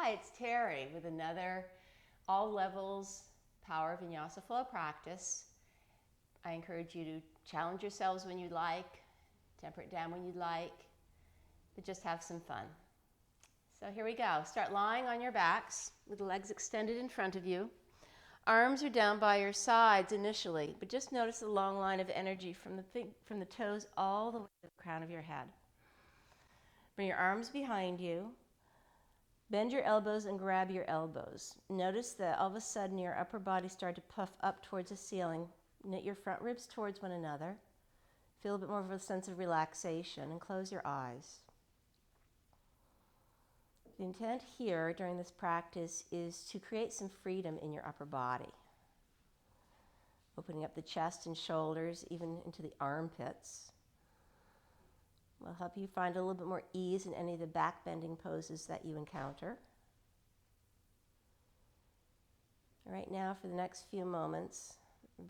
Hi, it's Teri with another all levels power vinyasa flow practice. I encourage you to challenge yourselves when you like, temper it down when you like, but just have some fun. So here we go. Start lying on your backs with the legs extended in front of you. Arms are down by your sides initially, but just notice the long line of energy from the toes all the way to the crown of your head. Bring your arms behind you. Bend your elbows and grab your elbows. Notice that all of a sudden your upper body started to puff up towards the ceiling. Knit your front ribs towards one another. Feel a bit more of a sense of relaxation and close your eyes. The intent here during this practice is to create some freedom in your upper body. Opening up the chest and shoulders, even into the armpits. Will help you find a little bit more ease in any of the back bending poses that you encounter. Right now, for the next few moments,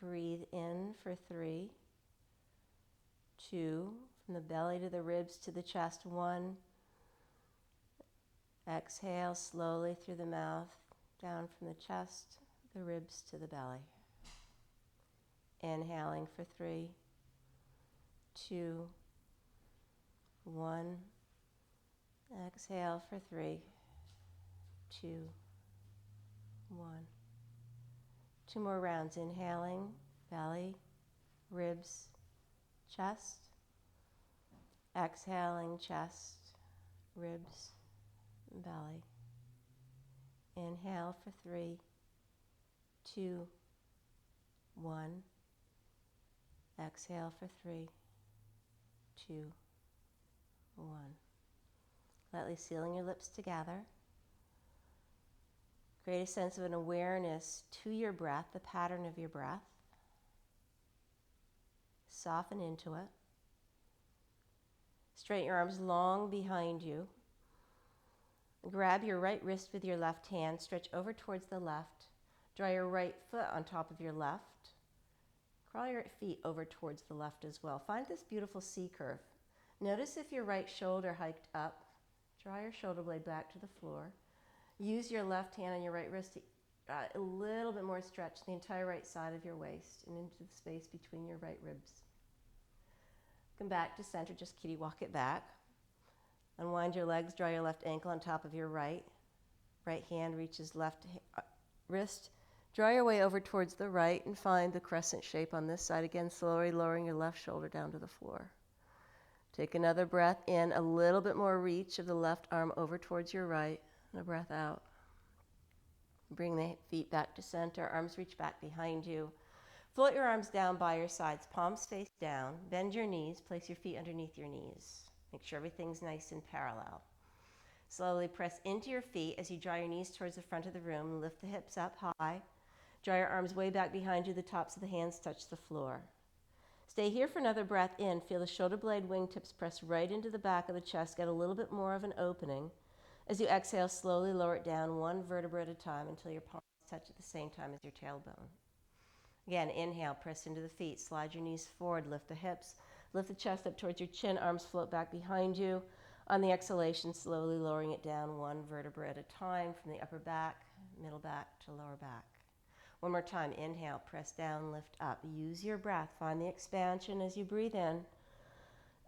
breathe in for 3, 2, from the belly to the ribs to the chest, 1. Exhale slowly through the mouth, down from the chest, the ribs to the belly. Inhaling for 3, 2, 1. Exhale for 3, 2, 1. 2 more rounds. Inhaling, belly, ribs, chest. Exhaling, chest, ribs, belly. Inhale for 3, 2, 1. Exhale for 3, 2, 1. Lightly sealing your lips together. Create a sense of an awareness to your breath, the pattern of your breath. Soften into it. Straighten your arms long behind you. Grab your right wrist with your left hand. Stretch over towards the left. Draw your right foot on top of your left. Crawl your feet over towards the left as well. Find this beautiful C curve. Notice if your right shoulder hiked up. Draw your shoulder blade back to the floor. Use your left hand on your right wrist to a little bit more stretch the entire right side of your waist and into the space between your right ribs. Come back to center, just kitty walk it back. Unwind your legs, draw your left ankle on top of your right. Right hand reaches left wrist. Draw your way over towards the right and find the crescent shape on this side. Again, slowly lowering your left shoulder down to the floor. Take another breath in, a little bit more reach of the left arm over towards your right, and a breath out. Bring the feet back to center, arms reach back behind you. Float your arms down by your sides, palms face down. Bend your knees, place your feet underneath your knees. Make sure everything's nice and parallel. Slowly press into your feet as you draw your knees towards the front of the room. Lift the hips up high. Draw your arms way back behind you. The tops of the hands touch the floor. Stay here for another breath in. Feel the shoulder blade wingtips press right into the back of the chest. Get a little bit more of an opening. As you exhale, slowly lower it down one vertebra at a time until your palms touch at the same time as your tailbone. Again, inhale, press into the feet. Slide your knees forward. Lift the hips. Lift the chest up towards your chin. Arms float back behind you. On the exhalation, slowly lowering it down one vertebra at a time from the upper back, middle back to lower back. One more time. Inhale, press down, lift up. Use your breath. Find the expansion as you breathe in.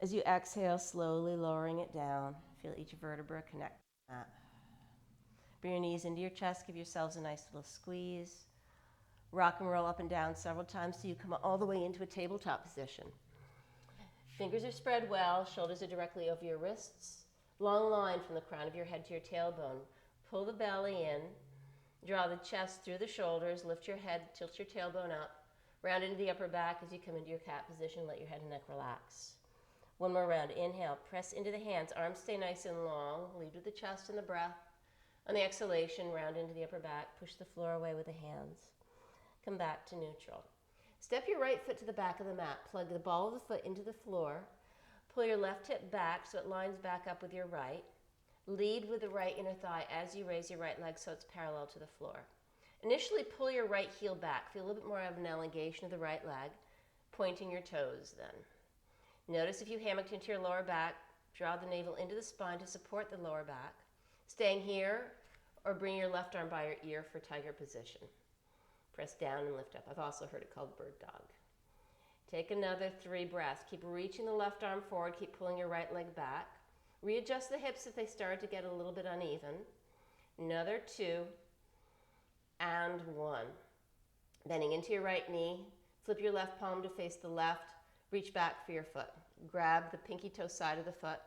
As you exhale, slowly lowering it down. Feel each vertebra connect to the mat. Bring your knees into your chest. Give yourselves a nice little squeeze. Rock and roll up and down several times till you come all the way into a tabletop position. Fingers are spread well. Shoulders are directly over your wrists. Long line from the crown of your head to your tailbone. Pull the belly in. Draw the chest through the shoulders, lift your head, tilt your tailbone up, round into the upper back as you come into your cat position, let your head and neck relax. One more round. Inhale, press into the hands, arms stay nice and long, lead with the chest and the breath. On the exhalation, round into the upper back, push the floor away with the hands. Come back to neutral. Step your right foot to the back of the mat, plug the ball of the foot into the floor, pull your left hip back so it lines back up with your right. Lead with the right inner thigh as you raise your right leg so it's parallel to the floor. Initially, pull your right heel back. Feel a little bit more of an elongation of the right leg, pointing your toes then. Notice if you hammocked into your lower back, draw the navel into the spine to support the lower back. Staying here or bring your left arm by your ear for tiger position. Press down and lift up. I've also heard it called bird dog. Take another 3 breaths. Keep reaching the left arm forward. Keep pulling your right leg back. Readjust the hips if they start to get a little bit uneven. Another 2 and 1. Bending into your right knee. Flip your left palm to face the left. Reach back for your foot. Grab the pinky toe side of the foot.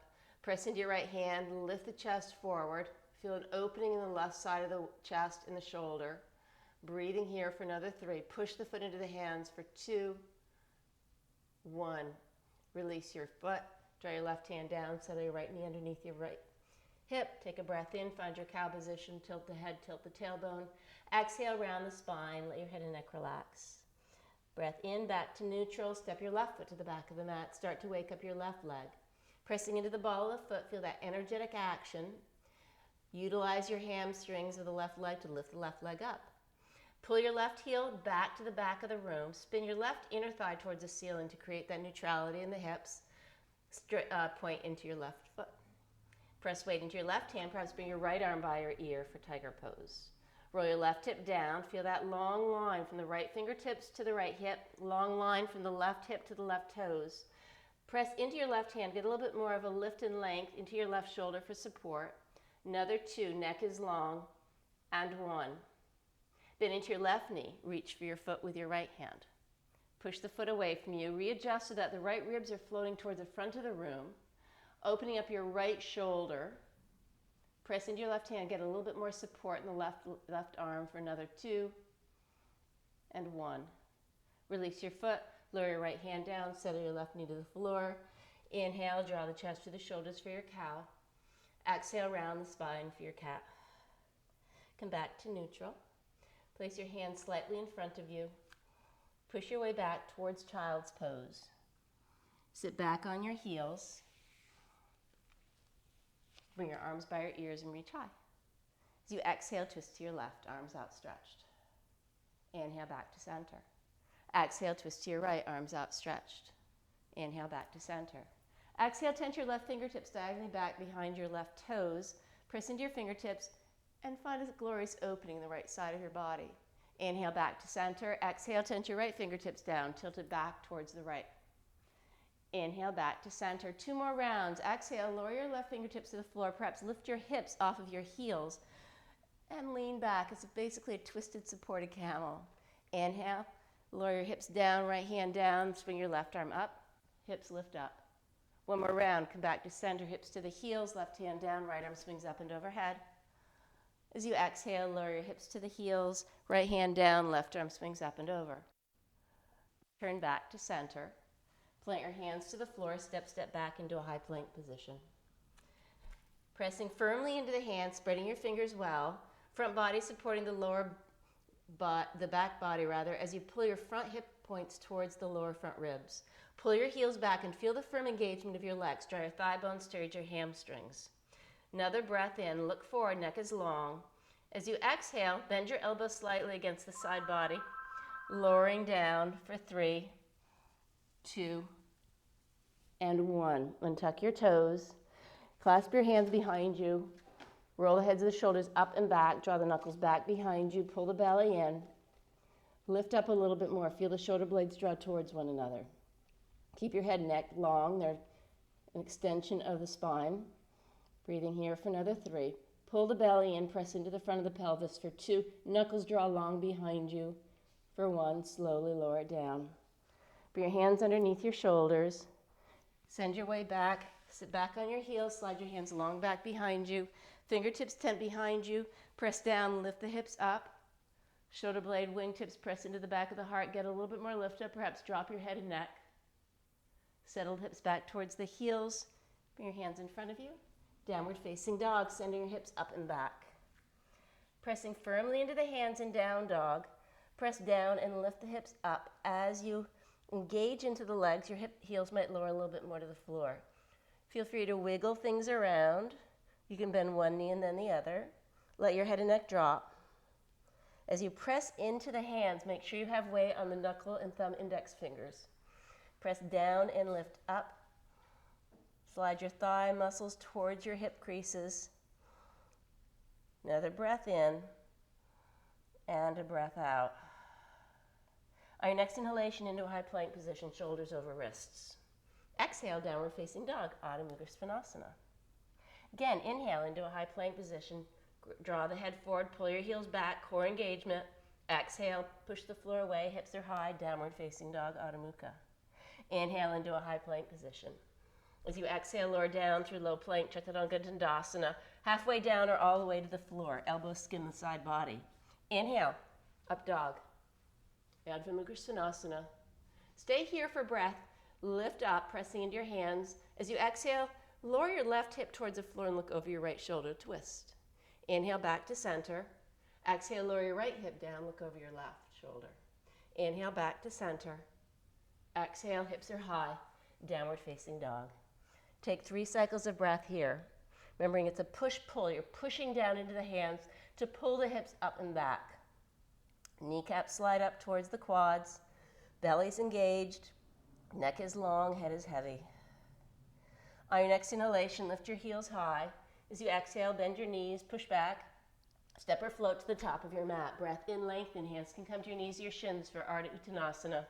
Press into your right hand. Lift the chest forward. Feel an opening in the left side of the chest and the shoulder. Breathing here for another 3. Push the foot into the hands for 2, 1. Release your foot. Draw your left hand down. Settle your right knee underneath your right hip. Take a breath in. Find your cow position. Tilt the head. Tilt the tailbone. Exhale, round the spine. Let your head and neck relax. Breath in. Back to neutral. Step your left foot to the back of the mat. Start to wake up your left leg. Pressing into the ball of the foot. Feel that energetic action. Utilize your hamstrings of the left leg to lift the left leg up. Pull your left heel back to the back of the room. Spin your left inner thigh towards the ceiling to create that neutrality in the hips. Point into your left foot. Press weight into your left hand. Perhaps bring your right arm by your ear for tiger pose. Roll your left hip down. Feel that long line from the right fingertips to the right hip. Long line from the left hip to the left toes. Press into your left hand. Get a little bit more of a lift and length into your left shoulder for support. Another 2. Neck is long. And 1. Bend into your left knee. Reach for your foot with your right hand. Push the foot away from you. Readjust so that the right ribs are floating towards the front of the room. Opening up your right shoulder. Press into your left hand. Get a little bit more support in the left arm for another 2 and 1. Release your foot. Lower your right hand down. Settle your left knee to the floor. Inhale. Draw the chest to the shoulders for your cow. Exhale. Round the spine for your cat. Come back to neutral. Place your hands slightly in front of you. Push your way back towards child's pose. Sit back on your heels. Bring your arms by your ears and reach high. As you exhale, twist to your left, arms outstretched. Inhale, back to center. Exhale, twist to your right, arms outstretched. Inhale, back to center. Exhale, tense your left fingertips diagonally back behind your left toes. Press into your fingertips and find a glorious opening in the right side of your body. Inhale, back to center. Exhale, tense your right fingertips down, tilted back towards the right. Inhale, back to center. 2 more rounds. Exhale, lower your left fingertips to the floor. Perhaps lift your hips off of your heels and lean back. It's basically a twisted supported camel. Inhale, lower your hips down, right hand down, swing your left arm up, hips lift up. 1 more round. Come back to center, hips to the heels, left hand down, right arm swings up and overhead. As you exhale, lower your hips to the heels, right hand down, left arm swings up and over. Turn back to center. Plant your hands to the floor, step back into a high plank position. Pressing firmly into the hands, spreading your fingers well. Front body supporting the back body as you pull your front hip points towards the lower front ribs. Pull your heels back and feel the firm engagement of your legs. Draw your thigh bones, stir your hamstrings. Another breath in, look forward, neck is long. As you exhale, bend your elbows slightly against the side body, lowering down for 3, 2, and 1. Untuck your toes, clasp your hands behind you, roll the heads of the shoulders up and back, draw the knuckles back behind you, pull the belly in, lift up a little bit more, feel the shoulder blades draw towards one another. Keep your head and neck long, they're an extension of the spine. Breathing here for another 3. Pull the belly in, press into the front of the pelvis for 2. Knuckles draw long behind you for 1. Slowly lower it down. Bring your hands underneath your shoulders. Send your way back. Sit back on your heels. Slide your hands long back behind you. Fingertips tent behind you. Press down, lift the hips up. Shoulder blade, wingtips press into the back of the heart. Get a little bit more lift up. Perhaps drop your head and neck. Settle hips back towards the heels. Bring your hands in front of you. Downward facing dog, sending your hips up and back. Pressing firmly into the hands in down dog. Press down and lift the hips up. As you engage into the legs, your heels might lower a little bit more to the floor. Feel free to wiggle things around. You can bend one knee and then the other. Let your head and neck drop. As you press into the hands, make sure you have weight on the knuckle and thumb index fingers. Press down and lift up. Slide your thigh muscles towards your hip creases. Another breath in and a breath out. On your next inhalation, into a high plank position, shoulders over wrists. Exhale, downward facing dog, Adho Mukha Svanasana. Again, inhale into a high plank position. Draw the head forward, pull your heels back, core engagement. Exhale, push the floor away, hips are high, downward facing dog, Adho Mukha. Inhale into a high plank position. As you exhale, lower down through low plank, Chaturanga Dandasana. Halfway down or all the way to the floor, elbows skim the side body. Inhale, up dog, Adho Mukha Svanasana. Stay here for breath. Lift up, pressing into your hands. As you exhale, lower your left hip towards the floor and look over your right shoulder, twist. Inhale, back to center. Exhale, lower your right hip down, look over your left shoulder. Inhale, back to center. Exhale, hips are high, downward facing dog. Take 3 cycles of breath here. Remembering it's a push-pull. You're pushing down into the hands to pull the hips up and back. Kneecaps slide up towards the quads. Belly's engaged. Neck is long, head is heavy. On your next inhalation, lift your heels high. As you exhale, bend your knees, push back. Step or float to the top of your mat. Breath in, lengthen. Hands can come to your knees or your shins for Ardha Uttanasana.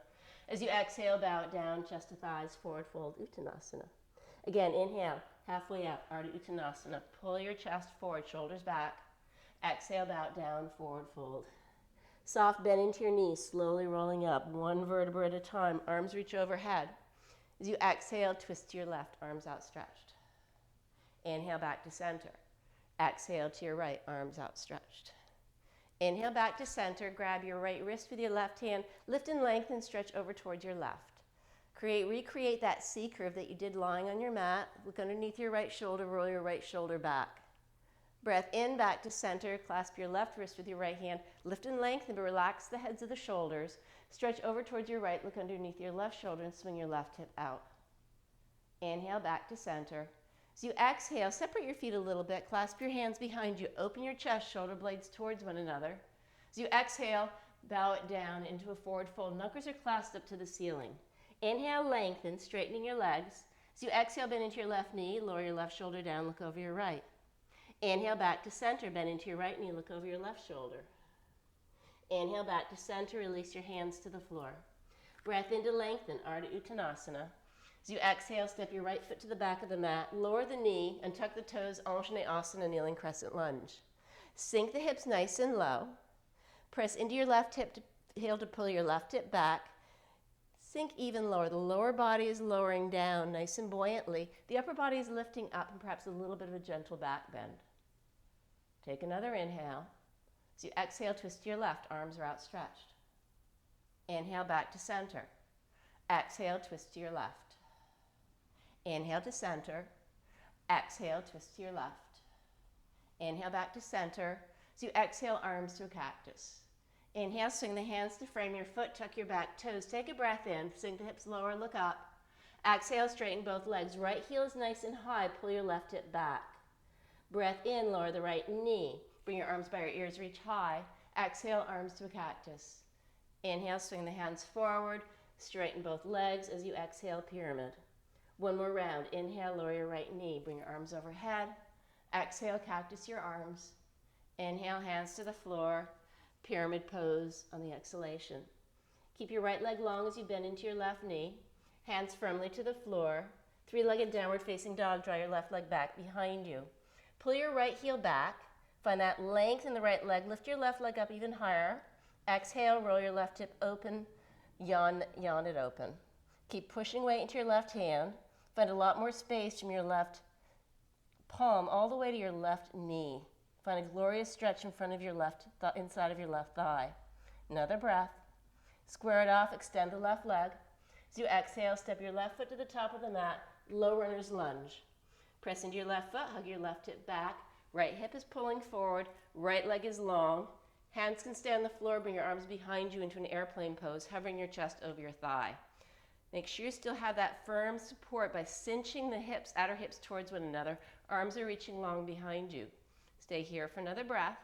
As you exhale, bow it down, chest to thighs, forward fold, Uttanasana. Again, inhale, halfway up, Ardha Uttanasana. Pull your chest forward, shoulders back. Exhale, bow it down, forward fold. Soft bend into your knees, slowly rolling up, one vertebra at a time. Arms reach overhead. As you exhale, twist to your left, arms outstretched. Inhale, back to center. Exhale to your right, arms outstretched. Inhale, back to center. Grab your right wrist with your left hand. Lift and lengthen, stretch over towards your left. Recreate that C curve that you did lying on your mat. Look underneath your right shoulder, roll your right shoulder back. Breath in, back to center. Clasp your left wrist with your right hand. Lift and lengthen, but relax the heads of the shoulders. Stretch over towards your right. Look underneath your left shoulder and swing your left hip out. Inhale, back to center. As you exhale, separate your feet a little bit. Clasp your hands behind you. Open your chest, shoulder blades towards one another. As you exhale, bow it down into a forward fold. Knuckles are clasped up to the ceiling. Inhale, lengthen, straightening your legs. As you exhale, bend into your left knee. Lower your left shoulder down. Look over your right. Inhale, back to center. Bend into your right knee. Look over your left shoulder. Inhale, back to center. Release your hands to the floor. Breath in to lengthen, Ardha Uttanasana. As you exhale, step your right foot to the back of the mat. Lower the knee and tuck the toes, Anjaneyasana, kneeling crescent lunge. Sink the hips nice and low. Press into your left heel to pull your left hip back. Sink even lower. The lower body is lowering down nice and buoyantly. The upper body is lifting up and perhaps a little bit of a gentle back bend. Take another inhale. As you exhale, twist to your left. Arms are outstretched. Inhale, back to center. Exhale, twist to your left. Inhale to center. Exhale, twist to your left. Inhale, back to center. As you exhale, arms to a cactus. Inhale, swing the hands to frame your foot, tuck your back toes. Take a breath in, sink the hips lower, look up. Exhale, straighten both legs. Right heel is nice and high, pull your left hip back. Breath in, lower the right knee. Bring your arms by your ears, reach high. Exhale, arms to a cactus. Inhale, swing the hands forward, straighten both legs as you exhale, pyramid. One more round. Inhale, lower your right knee, bring your arms overhead. Exhale, cactus your arms. Inhale, hands to the floor. Pyramid pose on the exhalation. Keep your right leg long as you bend into your left knee. Hands firmly to the floor. Three-legged downward facing dog. Draw your left leg back behind you. Pull your right heel back. Find that length in the right leg. Lift your left leg up even higher. Exhale, roll your left hip open. Yawn it open. Keep pushing weight into your left hand. Find a lot more space from your left palm all the way to your left knee. Find a glorious stretch in front of your inside of your left thigh. Another breath. Square it off, extend the left leg. As you exhale, step your left foot to the top of the mat, low runner's lunge. Press into your left foot, hug your left hip back. Right hip is pulling forward, right leg is long. Hands can stay on the floor, bring your arms behind you into an airplane pose, hovering your chest over your thigh. Make sure you still have that firm support by cinching the hips, outer hips towards one another. Arms are reaching long behind you. Stay here for another breath.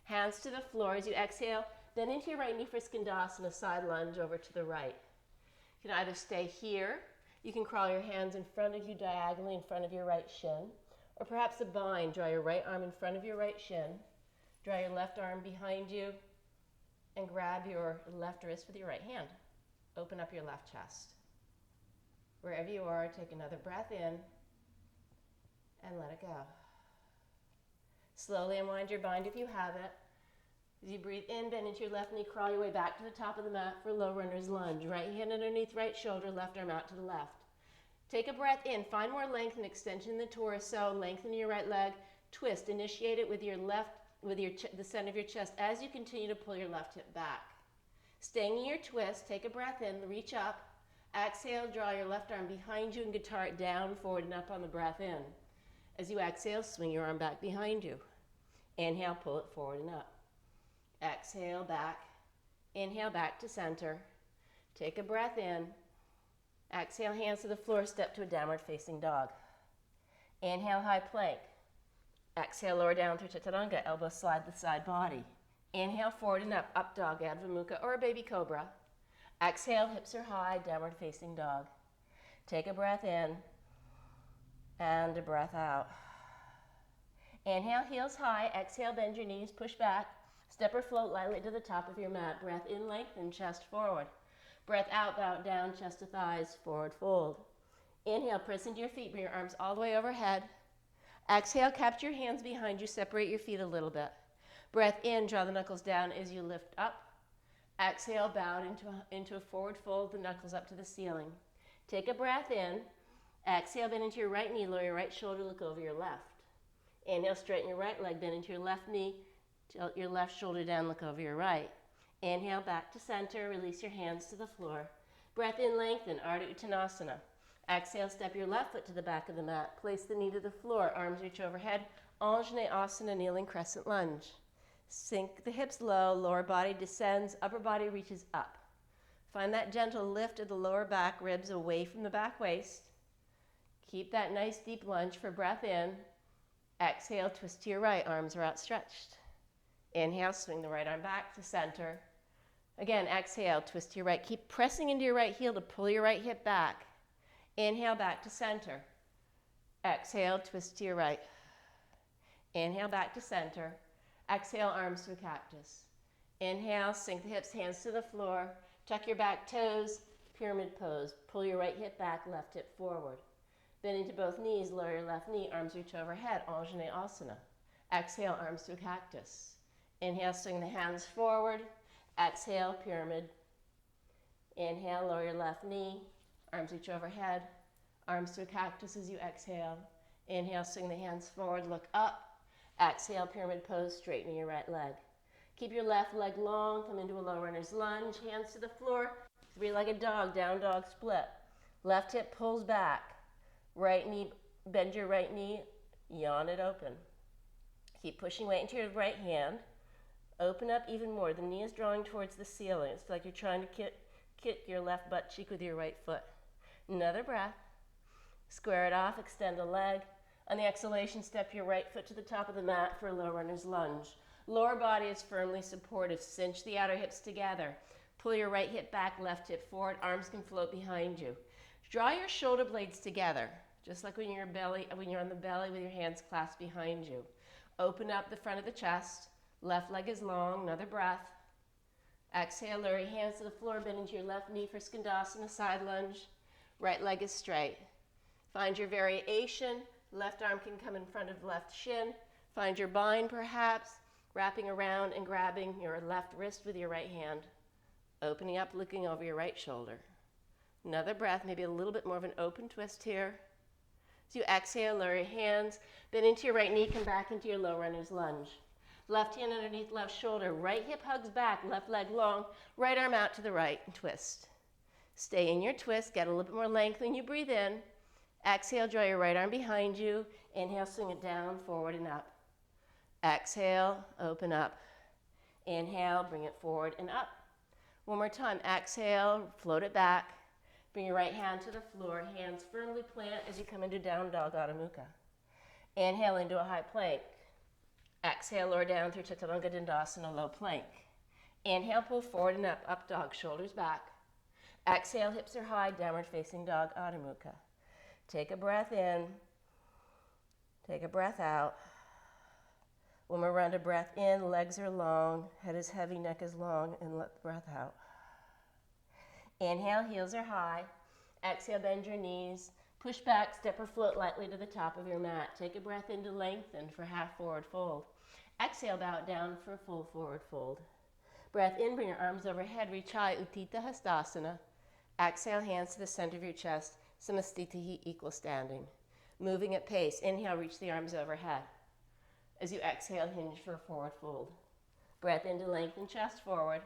Hands to the floor as you exhale. Bend into your right knee for Skandasana, side lunge over to the right. You can either stay here, you can crawl your hands in front of you diagonally in front of your right shin, Or perhaps a bind. Draw your right arm in front of your right shin. Draw your left arm behind you and grab your left wrist with your right hand. Open up your left chest. Wherever you are, take another breath in and let it go. Slowly unwind your bind if you have it. As you breathe in, bend into your left knee, crawl your way back to the top of the mat for low runner's lunge. Right hand underneath right shoulder, left arm out to the left. Take a breath in. Find more length and extension in the torso. Lengthen your right leg. Twist. Initiate it with your left, the center of your chest as you continue to pull your left hip back. Staying in your twist, take a breath in, reach up. Exhale, draw your left arm behind you and guitar it down, forward and up on the breath in. As you exhale, swing your arm back behind you. Inhale, pull it forward and up. Exhale, back. Inhale, back to center. Take a breath in. Exhale, hands to the floor, step to a downward facing dog. Inhale, high plank. Exhale, lower down through chaturanga, elbows slide the side body. Inhale, forward and up dog, Adho Mukha or a baby cobra. Exhale, hips are high, downward facing dog. Take a breath in and a breath out. Inhale, heels high. Exhale, bend your knees, push back. Step or float lightly to the top of your mat. Breath in, lengthen, chest forward. Breath out, bow down, chest to thighs, forward fold. Inhale, press into your feet, bring your arms all the way overhead. Exhale, capture your hands behind you, separate your feet a little bit. Breath in, draw the knuckles down as you lift up. Exhale, bow into a forward fold, the knuckles up to the ceiling. Take a breath in. Exhale, bend into your right knee, lower your right shoulder, look over your left. Inhale, straighten your right leg, bend into your left knee, tilt your left shoulder down, look over your right. Inhale, back to center, release your hands to the floor. Breath in, lengthen, Ardha Uttanasana. Exhale, step your left foot to the back of the mat. Place the knee to the floor, arms reach overhead. Anjaneyasana, kneeling crescent lunge. Sink the hips low, lower body descends, upper body reaches up. Find that gentle lift of the lower back ribs away from the back waist. Keep that nice deep lunge for breath in. Exhale, twist to your right, arms are outstretched. Inhale, swing the right arm back to center. Again, exhale, twist to your right. Keep pressing into your right heel to pull your right hip back. Inhale, back to center. Exhale, twist to your right. Inhale, back to center. Exhale, arms to a cactus. Inhale, sink the hips, hands to the floor. Tuck your back toes, pyramid pose. Pull your right hip back, left hip forward. Bend into both knees, lower your left knee, arms reach overhead, Anjaneyasana. Exhale, arms to a cactus. Inhale, swing the hands forward. Exhale, pyramid. Inhale, lower your left knee, arms reach overhead, arms to a cactus as you exhale. Inhale, swing the hands forward, look up. Exhale, pyramid pose, straighten your right leg. Keep your left leg long, come into a low runner's lunge, hands to the floor, three-legged dog, down dog split. Left hip pulls back, right knee, bend your right knee, yawn it open. Keep pushing weight into your right hand. Open up even more. The knee is drawing towards the ceiling. It's like you're trying to kick your left butt cheek with your right foot. Another breath. Square it off, extend the leg. On the exhalation, step your right foot to the top of the mat for a low runner's lunge. Lower body is firmly supported. Cinch the outer hips together. Pull your right hip back, left hip forward. Arms can float behind you. Draw your shoulder blades together, just like when you're on the belly with your hands clasped behind you. Open up the front of the chest. Left leg is long. Another breath. Exhale, lower your hands to the floor, bend into your left knee for Skandasana, side lunge. Right leg is straight. Find your variation. Left arm can come in front of left shin. Find your bind perhaps, wrapping around and grabbing your left wrist with your right hand. Opening up, looking over your right shoulder. Another breath, maybe a little bit more of an open twist here. As you exhale, lower your hands, bend into your right knee, come back into your low runner's lunge. Left hand underneath left shoulder, right hip hugs back, left leg long, right arm out to the right and twist. Stay in your twist, get a little bit more length when you breathe in. Exhale, draw your right arm behind you. Inhale, swing it down, forward and up. Exhale, open up. Inhale, bring it forward and up. One more time, exhale, float it back. Bring your right hand to the floor, hands firmly plant as you come into down dog, Adho Mukha. Inhale into a high plank. Exhale, lower down through Chaturanga Dandasana, low plank. Inhale, pull forward and up dog, shoulders back. Exhale, hips are high, downward facing dog, Adho Mukha. Take a breath in Take a breath out. One more round of breath in, legs are long, head is heavy, neck is long, and let the breath out. Inhale, heels are high. Exhale, bend your knees. Push back, step or float lightly to the top of your mat. Take a breath in to lengthen for half forward fold. Exhale, bow it down for full forward fold. Breath in, bring your arms overhead, reach high, Utthita Hastasana. Exhale, hands to the center of your chest, Samastitihi, equal standing. Moving at pace, inhale, reach the arms overhead. As you exhale, hinge for a forward fold. Breath in to lengthen chest forward.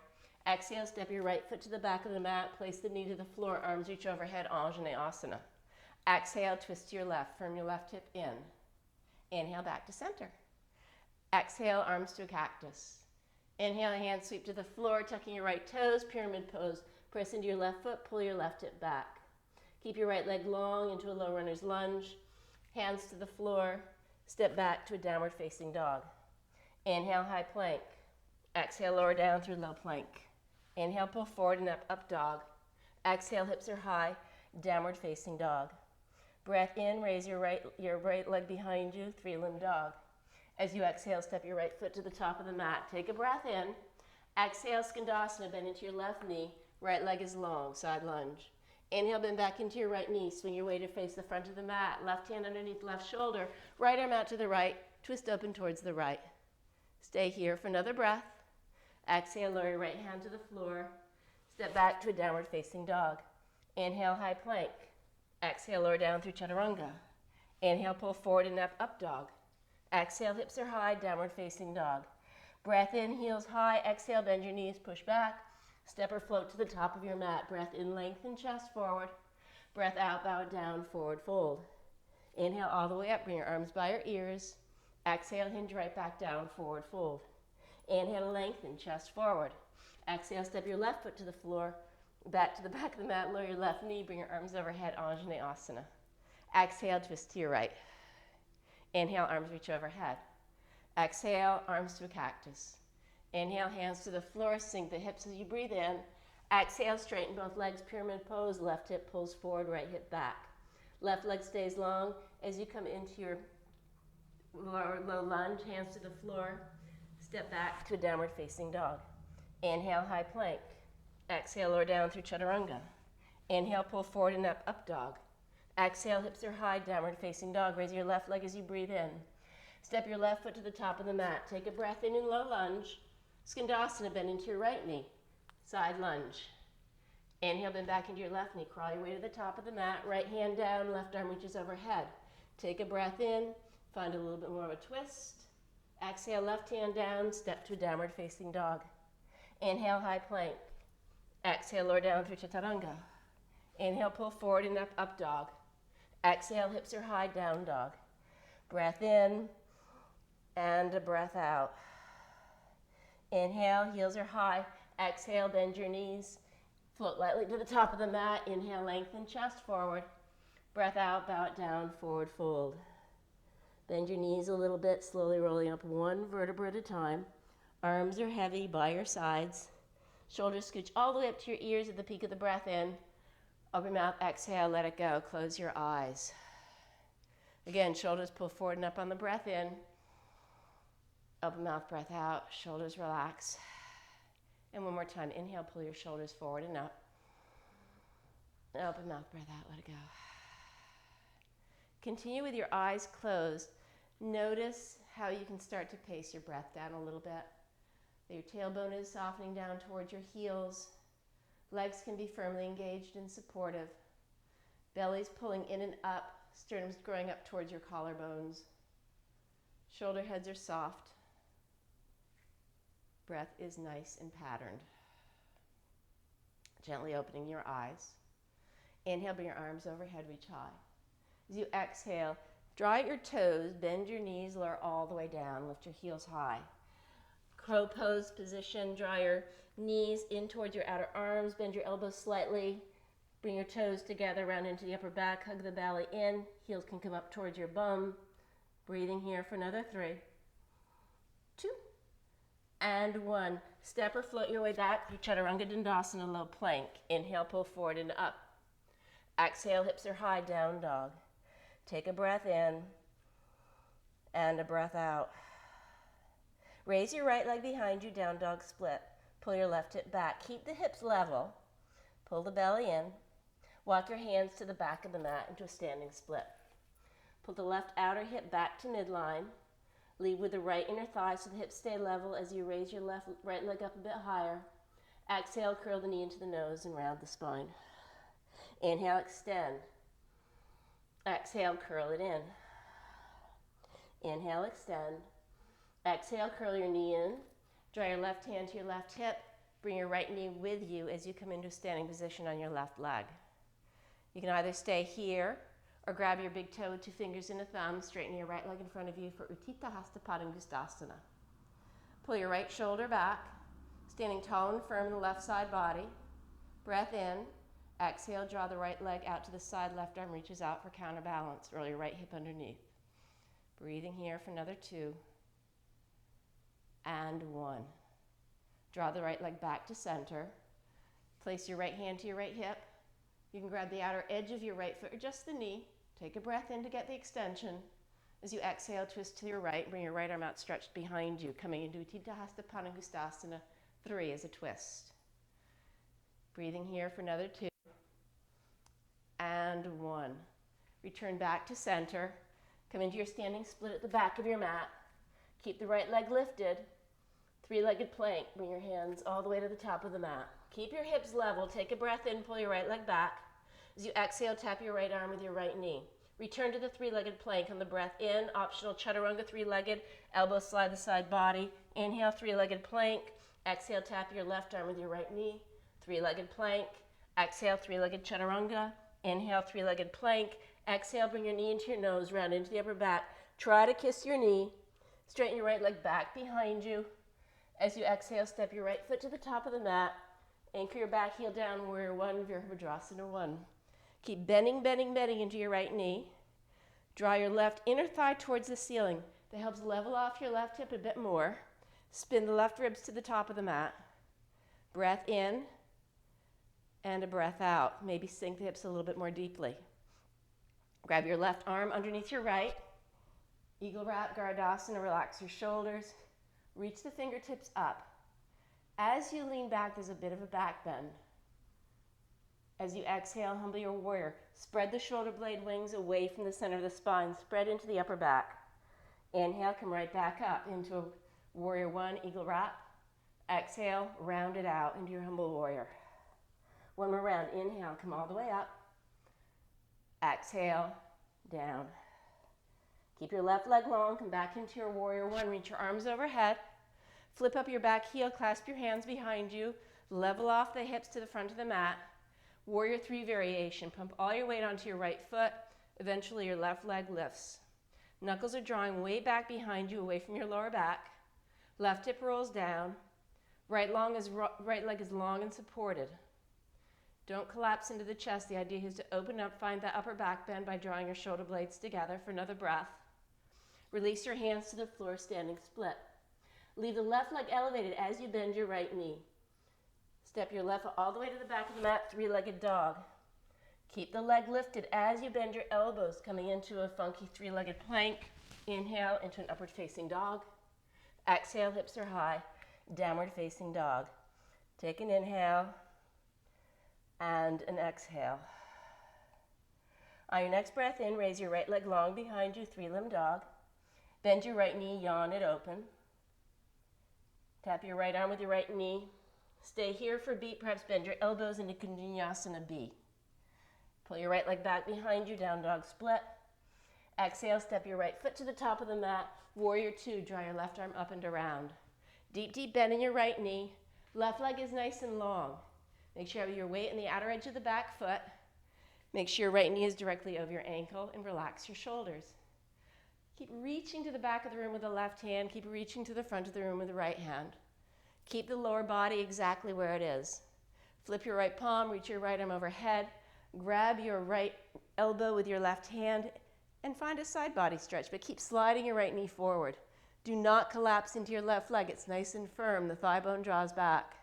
Exhale, step your right foot to the back of the mat, place the knee to the floor, arms reach overhead, Anjaneyasana. Exhale, twist to your left, firm your left hip in. Inhale, back to center. Exhale, arms to a cactus. Inhale, hands sweep to the floor, tucking your right toes, pyramid pose. Press into your left foot, pull your left hip back. Keep your right leg long into a low runner's lunge. Hands to the floor, step back to a downward facing dog. Inhale, high plank. Exhale, lower down through low plank. Inhale, pull forward and up, up dog. Exhale, hips are high, downward facing dog. Breath in, raise your right leg behind you, three-limb dog. As you exhale, step your right foot to the top of the mat. Take a breath in. Exhale, Skandasana, bend into your left knee. Right leg is long, side lunge. Inhale, bend back into your right knee. Swing your weight to face the front of the mat. Left hand underneath left shoulder. Right arm out to the right. Twist open towards the right. Stay here for another breath. Exhale, lower your right hand to the floor. Step back to a downward facing dog. Inhale, high plank. Exhale, lower down through chaturanga. Inhale, pull forward and up, up dog. Exhale, hips are high, downward facing dog. Breath in, heels high. Exhale, bend your knees, push back. Step or float to the top of your mat. Breath in, lengthen chest forward. Breath out, bow it down, forward fold. Inhale all the way up, bring your arms by your ears. Exhale, hinge right back down, forward fold. Inhale, lengthen chest forward. Exhale, step your left foot to the floor. Back to the back of the mat, lower your left knee, bring your arms overhead, Anjaneyasana. Exhale, twist to your right. Inhale, arms reach overhead. Exhale, arms to a cactus. Inhale, hands to the floor, sink the hips as you breathe in. Exhale, straighten both legs, pyramid pose. Left hip pulls forward, right hip back. Left leg stays long. As you come into your low lunge, hands to the floor. Step back to a downward facing dog. Inhale, high plank. Exhale, lower down through chaturanga. Inhale, pull forward and up, up dog. Exhale, hips are high, downward facing dog. Raise your left leg as you breathe in. Step your left foot to the top of the mat. Take a breath in low lunge. Skandasana, bend into your right knee. Side lunge. Inhale, bend back into your left knee. Crawl your way to the top of the mat. Right hand down, left arm reaches overhead. Take a breath in. Find a little bit more of a twist. Exhale, left hand down. Step to a downward facing dog. Inhale, high plank. Exhale, lower down through chaturanga. Inhale, pull forward and up, up dog. Exhale, hips are high, down dog. Breath in and a breath out. Inhale, heels are high. Exhale, bend your knees. Float lightly to the top of the mat. Inhale, lengthen chest forward. Breath out, bow it down, forward fold. Bend your knees a little bit, slowly rolling up one vertebra at a time. Arms are heavy by your sides. Shoulders scooch all the way up to your ears at the peak of the breath in. Open mouth, exhale, let it go. Close your eyes. Again, shoulders pull forward and up on the breath in. Open mouth, breath out. Shoulders relax. And one more time. Inhale, pull your shoulders forward and up. And open mouth, breath out, let it go. Continue with your eyes closed. Notice how you can start to pace your breath down a little bit. Your tailbone is softening down towards your heels. Legs can be firmly engaged and supportive. Belly's pulling in and up. Sternum's growing up towards your collarbones. Shoulder heads are soft. Breath is nice and patterned. Gently opening your eyes. Inhale, bring your arms overhead, reach high. As you exhale, draw out your toes, bend your knees, lower all the way down, lift your heels high. Crow pose position, draw your knees in towards your outer arms, bend your elbows slightly, bring your toes together, round into the upper back, hug the belly in, heels can come up towards your bum. Breathing here for another 3, 2, and 1. Step or float your way back through Chaturanga Dandasana, low plank. Inhale, pull forward and up. Exhale, hips are high, down dog. Take a breath in. and a breath out. Raise your right leg behind you, down dog split. Pull your left hip back. Keep the hips level. Pull the belly in. Walk your hands to the back of the mat into a standing split. Pull the left outer hip back to midline. Lead with the right inner thigh so the hips stay level as you raise your right leg up a bit higher. Exhale, curl the knee into the nose and round the spine. Inhale, extend. Exhale, curl it in. Inhale, extend. Exhale, curl your knee in. Draw your left hand to your left hip. Bring your right knee with you as you come into a standing position on your left leg. You can either stay here or grab your big toe with 2 fingers and a thumb, straighten your right leg in front of you for Utthita Hasta Padangusthasana. Pull your right shoulder back, standing tall and firm in the left side body. Breath in. Exhale, draw the right leg out to the side, left arm reaches out for counterbalance. Roll your right hip underneath. Breathing here for another 2. And 1. Draw the right leg back to center. Place your right hand to your right hip. You can grab the outer edge of your right foot or just the knee. Take a breath in to get the extension. As you exhale, twist to your right. Bring your right arm out stretched behind you, coming into Utthita Hasta Padangusthasana 3 as a twist. Breathing here for another 2. And 1. Return back to center. Come into your standing split at the back of your mat. Keep the right leg lifted. 3-legged plank. Bring your hands all the way to the top of the mat. Keep your hips level. Take a breath in. Pull your right leg back. As you exhale, tap your right arm with your right knee. Return to the 3-legged plank on the breath in. Optional chaturanga 3-legged. Elbows slide the side body. Inhale, 3-legged plank. Exhale, tap your left arm with your right knee. 3-legged plank. Exhale, 3-legged chaturanga. Inhale, 3-legged plank. Exhale, bring your knee into your nose, round into the upper back. Try to kiss your knee. Straighten your right leg back behind you. As you exhale, step your right foot to the top of the mat. Anchor your back heel down, warrior 1, Virabhadrasana 1. Keep bending, bending, bending into your right knee. Draw your left inner thigh towards the ceiling. That helps level off your left hip a bit more. Spin the left ribs to the top of the mat. Breath in and a breath out. Maybe sink the hips a little bit more deeply. Grab your left arm underneath your right. Eagle wrap, Garudasana, relax your shoulders. Reach the fingertips up. As you lean back, there's a bit of a back bend. As you exhale, humble your warrior. Spread the shoulder blade wings away from the center of the spine. Spread into the upper back. Inhale, come right back up into a warrior 1, eagle wrap. Exhale, round it out into your humble warrior. One more round. Inhale, come all the way up. Exhale, down. Keep your left leg long, come back into your warrior 1, reach your arms overhead. Flip up your back heel, clasp your hands behind you, level off the hips to the front of the mat. Warrior 3 variation, pump all your weight onto your right foot, eventually your left leg lifts. Knuckles are drawing way back behind you, away from your lower back. Left hip rolls down, right leg is long and supported. Don't collapse into the chest. The idea is to open up, find that upper back bend by drawing your shoulder blades together for another breath. Release your hands to the floor, standing split. Leave the left leg elevated as you bend your right knee. Step your left foot all the way to the back of the mat, 3-legged dog. Keep the leg lifted as you bend your elbows, coming into a funky 3-legged plank. Inhale into an upward facing dog. Exhale, hips are high, downward facing dog. Take an inhale and an exhale. On your next breath in, raise your right leg long behind you, 3-limb dog. Bend your right knee, yawn it open. Tap your right arm with your right knee. Stay here for a beat, perhaps bend your elbows into Kondinyasana B. Pull your right leg back behind you, down dog split. Exhale, step your right foot to the top of the mat. Warrior 2, draw your left arm up and around. Deep, deep bend in your right knee. Left leg is nice and long. Make sure you have your weight in the outer edge of the back foot. Make sure your right knee is directly over your ankle and relax your shoulders. Keep reaching to the back of the room with the left hand. Keep reaching to the front of the room with the right hand. Keep the lower body exactly where it is. Flip your right palm, reach your right arm overhead. Grab your right elbow with your left hand and find a side body stretch, but keep sliding your right knee forward. Do not collapse into your left leg. It's nice and firm. The thigh bone draws back.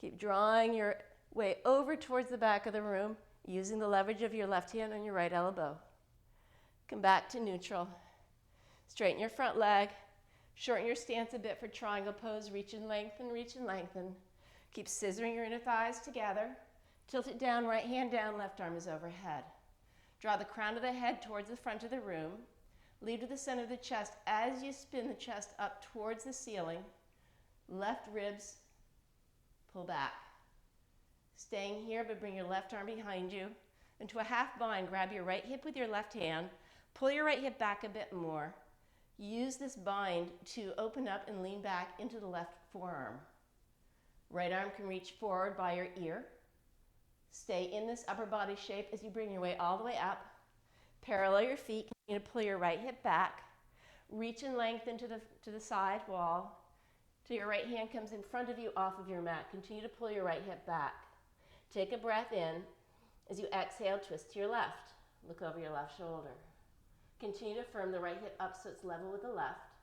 Keep drawing your way over towards the back of the room, using the leverage of your left hand on your right elbow. Come back to neutral. Straighten your front leg. Shorten your stance a bit for triangle pose. Reach and lengthen, reach and lengthen. Keep scissoring your inner thighs together. Tilt it down, right hand down, left arm is overhead. Draw the crown of the head towards the front of the room. Lead to the center of the chest as you spin the chest up towards the ceiling. Left ribs, pull back. Staying here, but bring your left arm behind you. Into a half bind, grab your right hip with your left hand. Pull your right hip back a bit more. Use this bind to open up and lean back into the left forearm. Right arm can reach forward by your ear. Stay in this upper body shape as you bring your weight all the way up. Parallel your feet. Continue to pull your right hip back. Reach and lengthen to the side wall till your right hand comes in front of you off of your mat. Continue to pull your right hip back. Take a breath in. As you exhale, twist to your left. Look over your left shoulder. Continue to firm the right hip up so it's level with the left.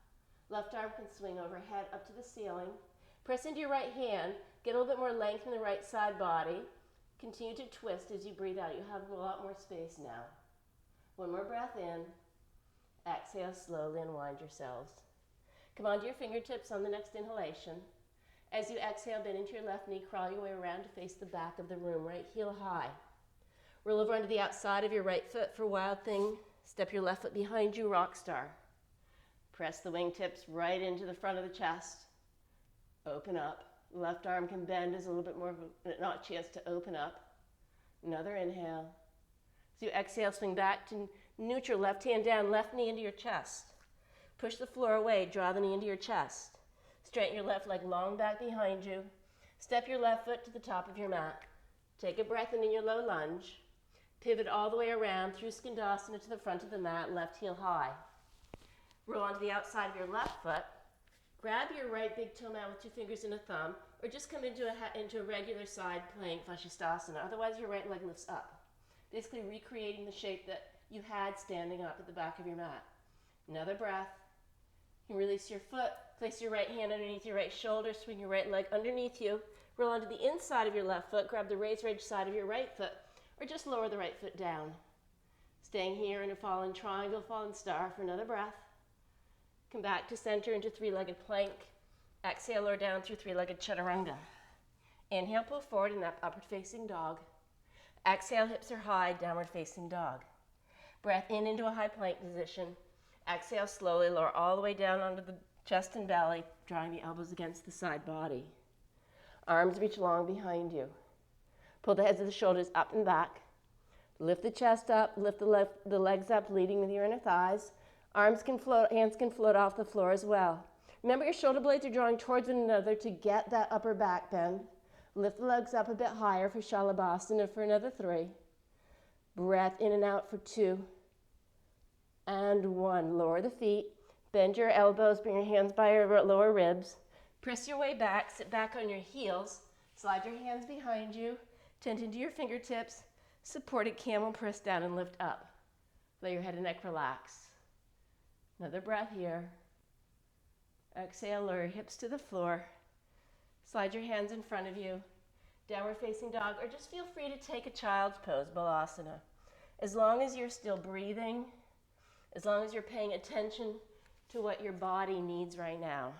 Left arm can swing overhead up to the ceiling. Press into your right hand. Get a little bit more length in the right side body. Continue to twist as you breathe out. You have a lot more space now. One more breath in. Exhale slowly, unwind yourselves. Come onto your fingertips on the next inhalation. As you exhale, bend into your left knee, crawl your way around to face the back of the room, right heel high. Roll over onto the outside of your right foot for Wild Thing. Step your left foot behind you, Rock Star. Press the wingtips right into the front of the chest. Open up. Left arm can bend as a little bit more of a chance to open up. Another inhale. As you exhale, swing back to neutral, left hand down, left knee into your chest. Push the floor away, draw the knee into your chest. Straighten your left leg long back behind you. Step your left foot to the top of your mat. Take a breath in your low lunge. Pivot all the way around through Skandasana to the front of the mat, left heel high. Roll onto the outside of your left foot. Grab your right big toe mat with 2 fingers and a thumb, or just come into a regular side plank, Vashisthasana. Otherwise, your right leg lifts up. Basically recreating the shape that you had standing up at the back of your mat. Another breath. You can release your foot, place your right hand underneath your right shoulder, swing your right leg underneath you, roll onto the inside of your left foot, grab the razor edge side of your right foot, or just lower the right foot down. Staying here in a fallen triangle, fallen star for another breath. Come back to center into 3-legged plank. Exhale or down through 3-legged chaturanga. Inhale, pull forward in that upward facing dog. Exhale, hips are high, downward facing dog. Breath in into a high plank position. Exhale, slowly lower all the way down onto the chest and belly, drawing the elbows against the side body. Arms reach long behind you. Pull the heads of the shoulders up and back. Lift the chest up, lift the legs up, leading with your inner thighs. Arms can float, hands can float off the floor as well. Remember your shoulder blades are drawing towards one another to get that upper back bend. Lift the legs up a bit higher for Shalabhasana for another 3. Breath in and out for 2. And 1. Lower the feet. Bend your elbows, bring your hands by your lower ribs. Press your way back, sit back on your heels. Slide your hands behind you. Tent into your fingertips. Supported camel, press down and lift up. Let your head and neck relax. Another breath here. Exhale, lower your hips to the floor. Slide your hands in front of you. Downward facing dog, or just feel free to take a child's pose, Balasana. As long as you're still breathing, as long as you're paying attention to what your body needs right now.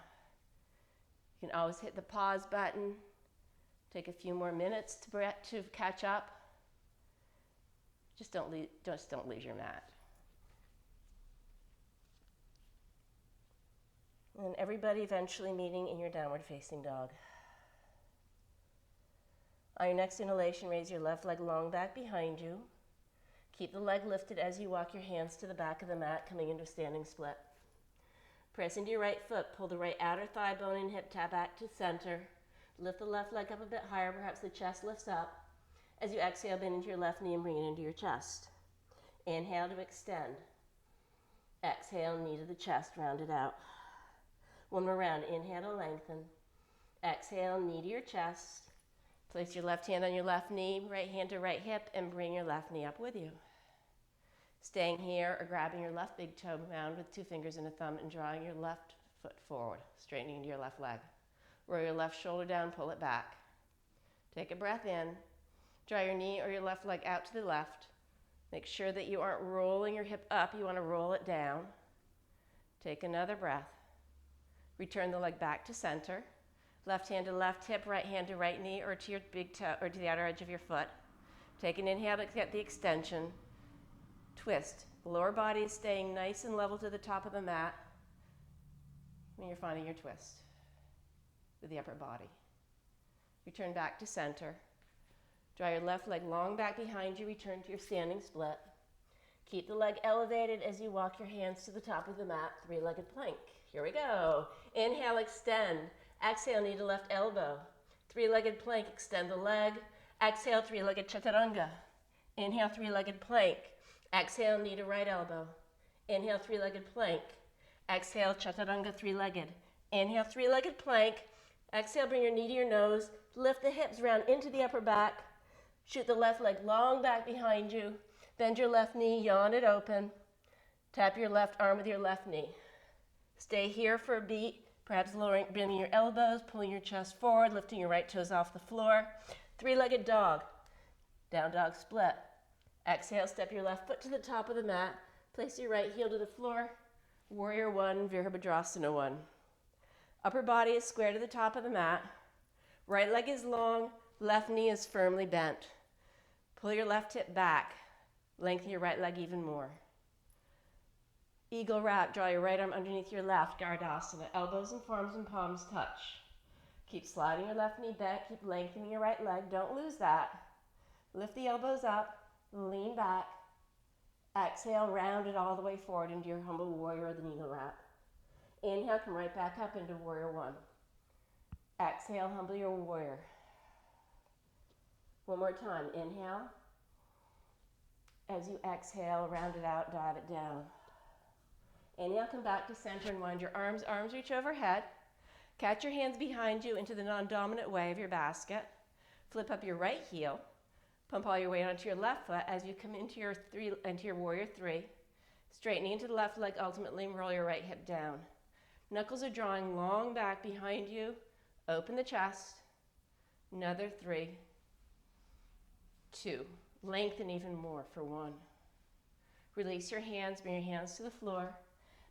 You can always hit the pause button. Take a few more minutes to catch up. Just don't leave your mat. And everybody eventually meeting in your downward facing dog. On your next inhalation, raise your left leg long back behind you. Keep the leg lifted as you walk your hands to the back of the mat, coming into a standing split. Press into your right foot, pull the right outer thigh bone and hip tap back to center. Lift the left leg up a bit higher, perhaps the chest lifts up. As you exhale, bend into your left knee and bring it into your chest. Inhale to extend. Exhale, knee to the chest, round it out. One more round. Inhale to lengthen. Exhale, knee to your chest. Place your left hand on your left knee, right hand to right hip, and bring your left knee up with you. Staying here or grabbing your left big toe mound with 2 fingers and a thumb and drawing your left foot forward, straightening into your left leg. Roll your left shoulder down, pull it back. Take a breath in. Draw your knee or your left leg out to the left. Make sure that you aren't rolling your hip up. You want to roll it down. Take another breath. Return the leg back to center. Left hand to left hip, right hand to right knee, or to your big toe, or to the outer edge of your foot. Take an inhale to get the extension. Twist. The lower body is staying nice and level to the top of the mat when you're finding your twist with the upper body. Return back to center. Draw your left leg long back behind you. Return to your standing split. Keep the leg elevated as you walk your hands to the top of the mat, three-legged plank. Here we go. Inhale, extend. Exhale, knee to left elbow. Three-legged plank, extend the leg. Exhale, three-legged chaturanga. Inhale, three-legged plank. Exhale, knee to right elbow. Inhale, three-legged plank. Exhale, chaturanga, three-legged. Inhale, three-legged plank. Exhale, bring your knee to your nose. Lift the hips round into the upper back. Shoot the left leg long back behind you. Bend your left knee, yawn it open. Tap your left arm with your left knee. Stay here for a beat, perhaps bending your elbows, pulling your chest forward, lifting your right toes off the floor. Three-legged dog. Down dog split. Exhale, step your left foot to the top of the mat. Place your right heel to the floor. Warrior one, Virabhadrasana one. Upper body is square to the top of the mat. Right leg is long, left knee is firmly bent. Pull your left hip back. Lengthen your right leg even more. Eagle wrap, draw your right arm underneath your left, Gardasana. Elbows and forearms and palms touch. Keep sliding your left knee back, keep lengthening your right leg. Don't lose that. Lift the elbows up, lean back. Exhale, round it all the way forward into your humble warrior or the eagle wrap. Inhale, come right back up into warrior one. Exhale, humble your warrior. One more time, inhale. As you exhale, round it out, dive it down. Inhale, come back to center and wind your arms. Arms reach overhead. Catch your hands behind you into the non-dominant way of your basket. Flip up your right heel. Pump all your weight onto your left foot as you come into your warrior three. Straightening into the left leg ultimately and roll your right hip down. Knuckles are drawing long back behind you. Open the chest. Another 3, 2. Lengthen even more for 1. Release your hands, bring your hands to the floor.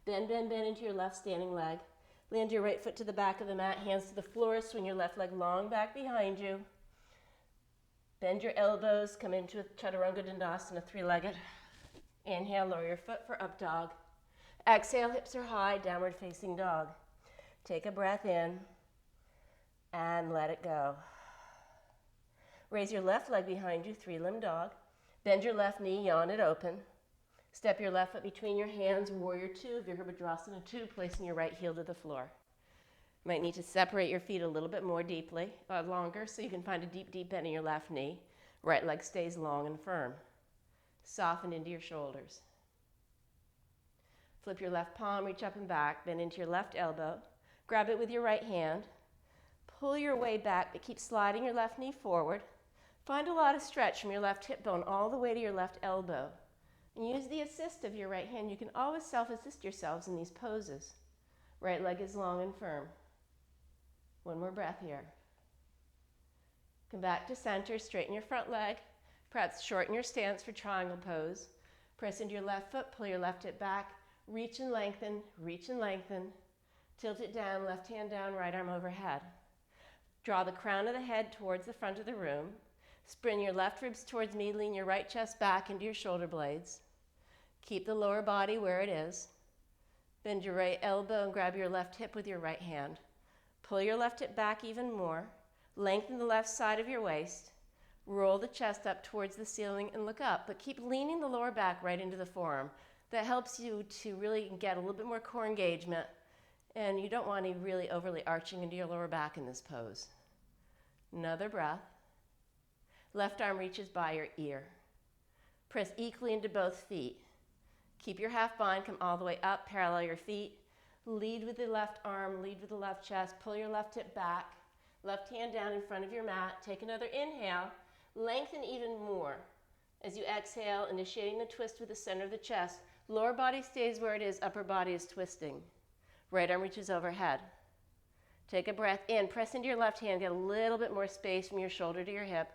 Bend, bend, bend into your left standing leg. Land your right foot to the back of the mat, hands to the floor, swing your left leg long back behind you. Bend your elbows, come into a Chaturanga Dandasana, three-legged. Inhale, lower your foot for up dog. Exhale, hips are high, downward facing dog. Take a breath in and let it go. Raise your left leg behind you, three-limb dog. Bend your left knee, yawn it open. Step your left foot between your hands, warrior two, Virabhadrasana 2, placing your right heel to the floor. You might need to separate your feet a little bit more deeply, longer, so you can find a deep, deep bend in your left knee. Right leg stays long and firm. Soften into your shoulders. Flip your left palm, reach up and back, bend into your left elbow. Grab it with your right hand. Pull your way back, but keep sliding your left knee forward. Find a lot of stretch from your left hip bone all the way to your left elbow. And use the assist of your right hand. You can always self-assist yourselves in these poses. Right leg is long and firm. One more breath here. Come back to center, straighten your front leg. Perhaps shorten your stance for triangle pose. Press into your left foot, pull your left hip back. Reach and lengthen, reach and lengthen. Tilt it down, left hand down, right arm overhead. Draw the crown of the head towards the front of the room. Spin your left ribs towards me, lean your right chest back into your shoulder blades. Keep the lower body where it is. Bend your right elbow and grab your left hip with your right hand. Pull your left hip back even more. Lengthen the left side of your waist. Roll the chest up towards the ceiling and look up, but keep leaning the lower back right into the forearm. That helps you to really get a little bit more core engagement, and you don't want to really overly arching into your lower back in this pose. Another breath. Left arm reaches by your ear. Press equally into both feet. Keep your half bind, come all the way up, parallel your feet. Lead with the left arm, lead with the left chest. Pull your left hip back. Left hand down in front of your mat. Take another inhale. Lengthen even more. As you exhale, initiating the twist with the center of the chest. Lower body stays where it is, upper body is twisting. Right arm reaches overhead. Take a breath in. Press into your left hand. Get a little bit more space from your shoulder to your hip.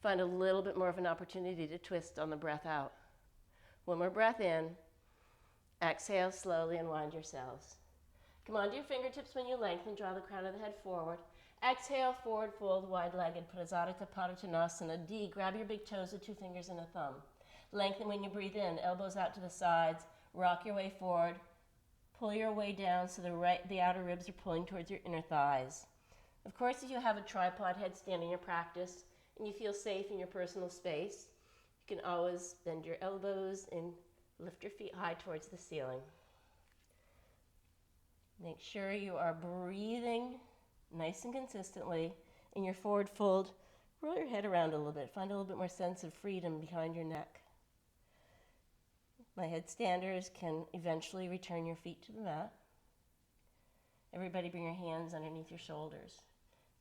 Find a little bit more of an opportunity to twist on the breath out. One more breath in. Exhale, slowly unwind yourselves. Come onto your fingertips when you lengthen, draw the crown of the head forward. Exhale, forward fold, wide-legged, Prasarita Padottanasana. D, grab your big toes with 2 fingers and a thumb. Lengthen when you breathe in, elbows out to the sides, rock your way forward, pull your way down so the outer ribs are pulling towards your inner thighs. Of course, if you have a tripod headstand in your practice and you feel safe in your personal space, you can always bend your elbows and lift your feet high towards the ceiling. Make sure you are breathing nice and consistently. In your forward fold, roll your head around a little bit. Find a little bit more sense of freedom behind your neck. My headstanders can eventually return your feet to the mat. Everybody bring your hands underneath your shoulders.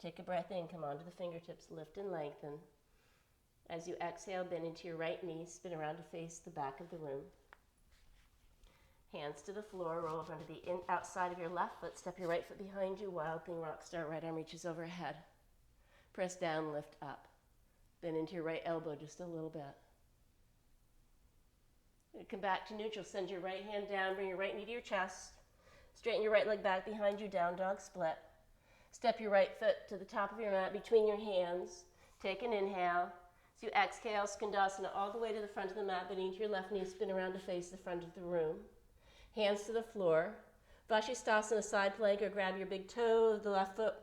Take a breath in, come onto the fingertips, lift and lengthen. As you exhale, bend into your right knee, spin around to face the back of the room. Hands to the floor, roll up onto the outside of your left foot, step your right foot behind you, Wild Thing Rock Star, right arm reaches overhead. Press down, lift up. Bend into your right elbow just a little bit. Come back to neutral, send your right hand down, bring your right knee to your chest. Straighten your right leg back behind you, down dog split. Step your right foot to the top of your mat between your hands. Take an inhale. As you exhale, Skandasana all the way to the front of the mat, beneath your left knee, spin around to face the front of the room. Hands to the floor. Vashisthasana, side plank, or grab your big toe of the left foot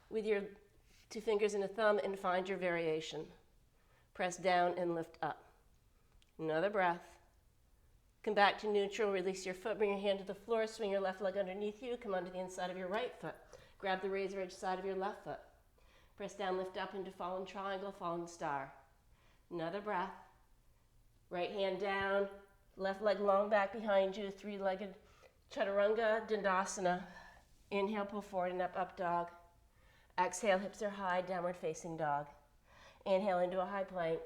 with your 2 fingers and a thumb and find your variation. Press down and lift up. Another breath. Come back to neutral, release your foot, bring your hand to the floor, swing your left leg underneath you, come onto the inside of your right foot. Grab the razor edge side of your left foot. Press down, lift up into fallen triangle, fallen star. Another breath. Right hand down, left leg long back behind you, 3-legged Chaturanga Dandasana. Inhale, pull forward and up, up dog. Exhale, hips are high, downward facing dog. Inhale into a high plank.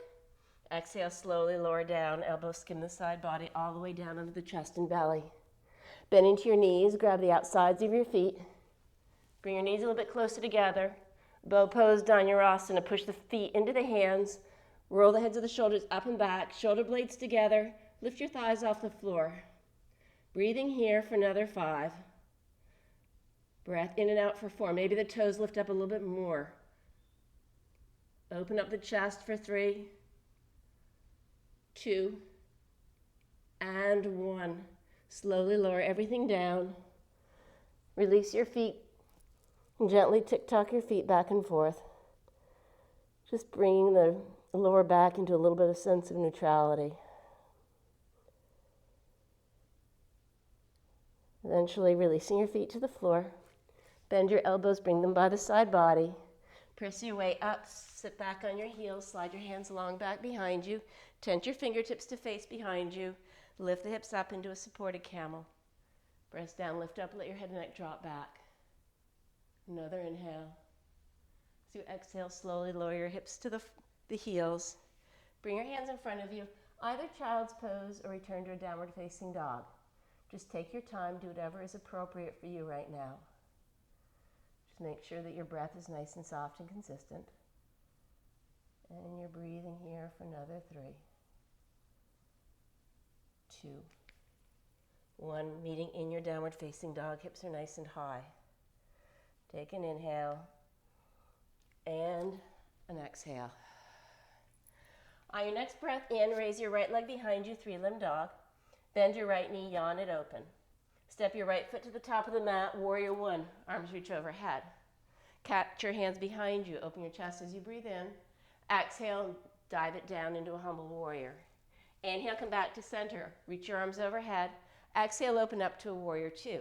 Exhale, slowly lower down, elbows skim the side body all the way down under the chest and belly. Bend into your knees, grab the outsides of your feet. Bring your knees a little bit closer together. Bow pose, Dhanurasana. Push the feet into the hands. Roll the heads of the shoulders up and back, shoulder blades together. Lift your thighs off the floor. Breathing here for another 5. Breath in and out for 4. Maybe the toes lift up a little bit more. Open up the chest for 3, 2, and 1. Slowly lower everything down. Release your feet and gently tick-tock your feet back and forth. Just bringing the lower back into a little bit of sense of neutrality. Eventually releasing your feet to the floor. Bend your elbows, bring them by the side body. Press your way up, sit back on your heels, slide your hands long back behind you. Tent your fingertips to face behind you. Lift the hips up into a supported camel. Press down, lift up, let your head and neck drop back. Another inhale. As you exhale, slowly lower your hips to the heels. Bring your hands in front of you, either child's pose or return to a downward facing dog. Just take your time, do whatever is appropriate for you right now. Just make sure that your breath is nice and soft and consistent. And you're breathing here for another 3, 2, 1. Meeting in your downward facing dog, hips are nice and high. Take an inhale and an exhale. On your next breath in, raise your right leg behind you, 3-limb dog. Bend your right knee, yawn it open. Step your right foot to the top of the mat, warrior 1, arms reach overhead. Catch your hands behind you, open your chest as you breathe in. Exhale, dive it down into a humble warrior. Inhale, come back to center, reach your arms overhead. Exhale, open up to a warrior 2.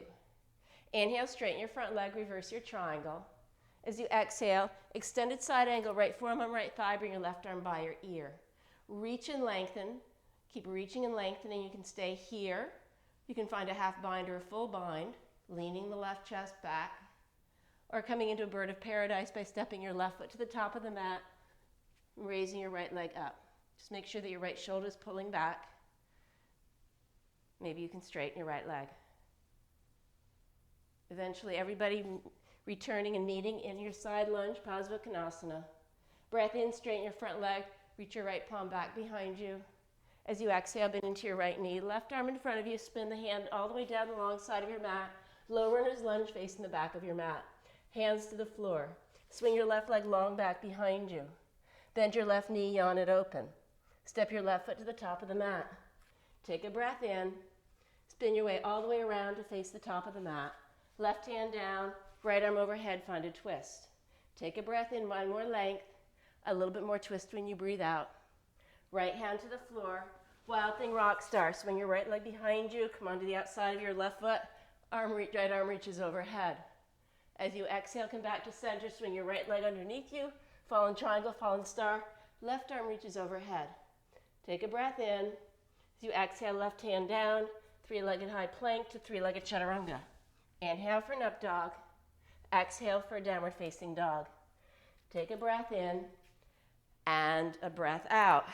Inhale, straighten your front leg, reverse your triangle. As you exhale, extended side angle, right forearm on right thigh, bring your left arm by your ear. Reach and lengthen. Keep reaching and lengthening. You can stay here. You can find a half bind or a full bind, leaning the left chest back, or coming into a bird of paradise by stepping your left foot to the top of the mat, and raising your right leg up. Just make sure that your right shoulder is pulling back. Maybe you can straighten your right leg. Eventually, everybody returning and meeting in your side lunge, Parsvakonasana. Breath in, straighten your front leg, reach your right palm back behind you. As you exhale, bend into your right knee. Left arm in front of you. Spin the hand all the way down the long side of your mat. Low runner's lunge facing the back of your mat. Hands to the floor. Swing your left leg long back behind you. Bend your left knee, yawn it open. Step your left foot to the top of the mat. Take a breath in. Spin your way all the way around to face the top of the mat. Left hand down, right arm overhead, find a twist. Take a breath in, one more length. A little bit more twist when you breathe out. Right hand to the floor. Wild Thing Rock Star. Swing your right leg behind you. Come onto the outside of your left foot. Right arm reaches overhead. As you exhale, come back to center. Swing your right leg underneath you. Fallen triangle, fallen star. Left arm reaches overhead. Take a breath in. As you exhale, left hand down. Three-legged high plank to three-legged chaturanga. Inhale for an up dog. Exhale for a downward facing dog. Take a breath in and a breath out.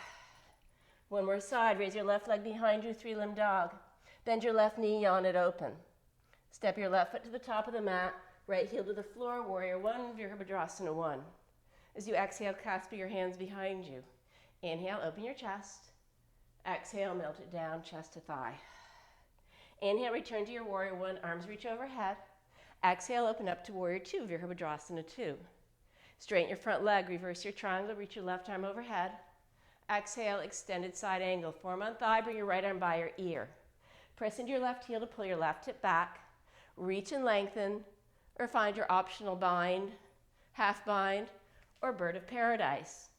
One more side. Raise your left leg behind you, three-limb dog. Bend your left knee, yawn it open. Step your left foot to the top of the mat. Right heel to the floor, warrior one, Virabhadrasana one. As you exhale, clasp your hands behind you. Inhale, open your chest. Exhale, melt it down, chest to thigh. Inhale, return to your warrior one, arms reach overhead. Exhale, open up to warrior two, Virabhadrasana two. Straighten your front leg, reverse your triangle, reach your left arm overhead. Exhale, extended side angle, form on thigh, bring your right arm by your ear. Press into your left heel to pull your left hip back. Reach and lengthen, or find your optional bind, half bind, or bird of paradise.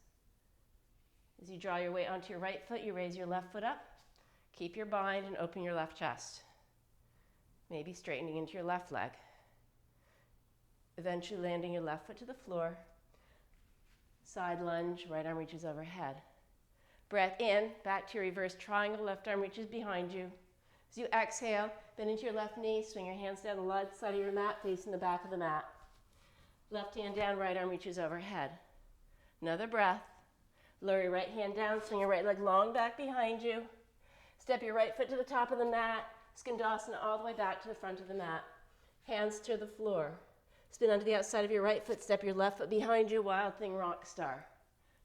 As you draw your weight onto your right foot, you raise your left foot up. Keep your bind and open your left chest. Maybe straightening into your left leg. Eventually landing your left foot to the floor. Side lunge, right arm reaches overhead. Breath in, back to your reverse triangle, left arm reaches behind you. As you exhale, bend into your left knee, swing your hands down the left side of your mat, facing the back of the mat. Left hand down, right arm reaches overhead. Another breath. Lower your right hand down, swing your right leg long back behind you. Step your right foot to the top of the mat, Skandasana all the way back to the front of the mat. Hands to the floor. Spin onto the outside of your right foot, step your left foot behind you, Wild Thing Rock Star.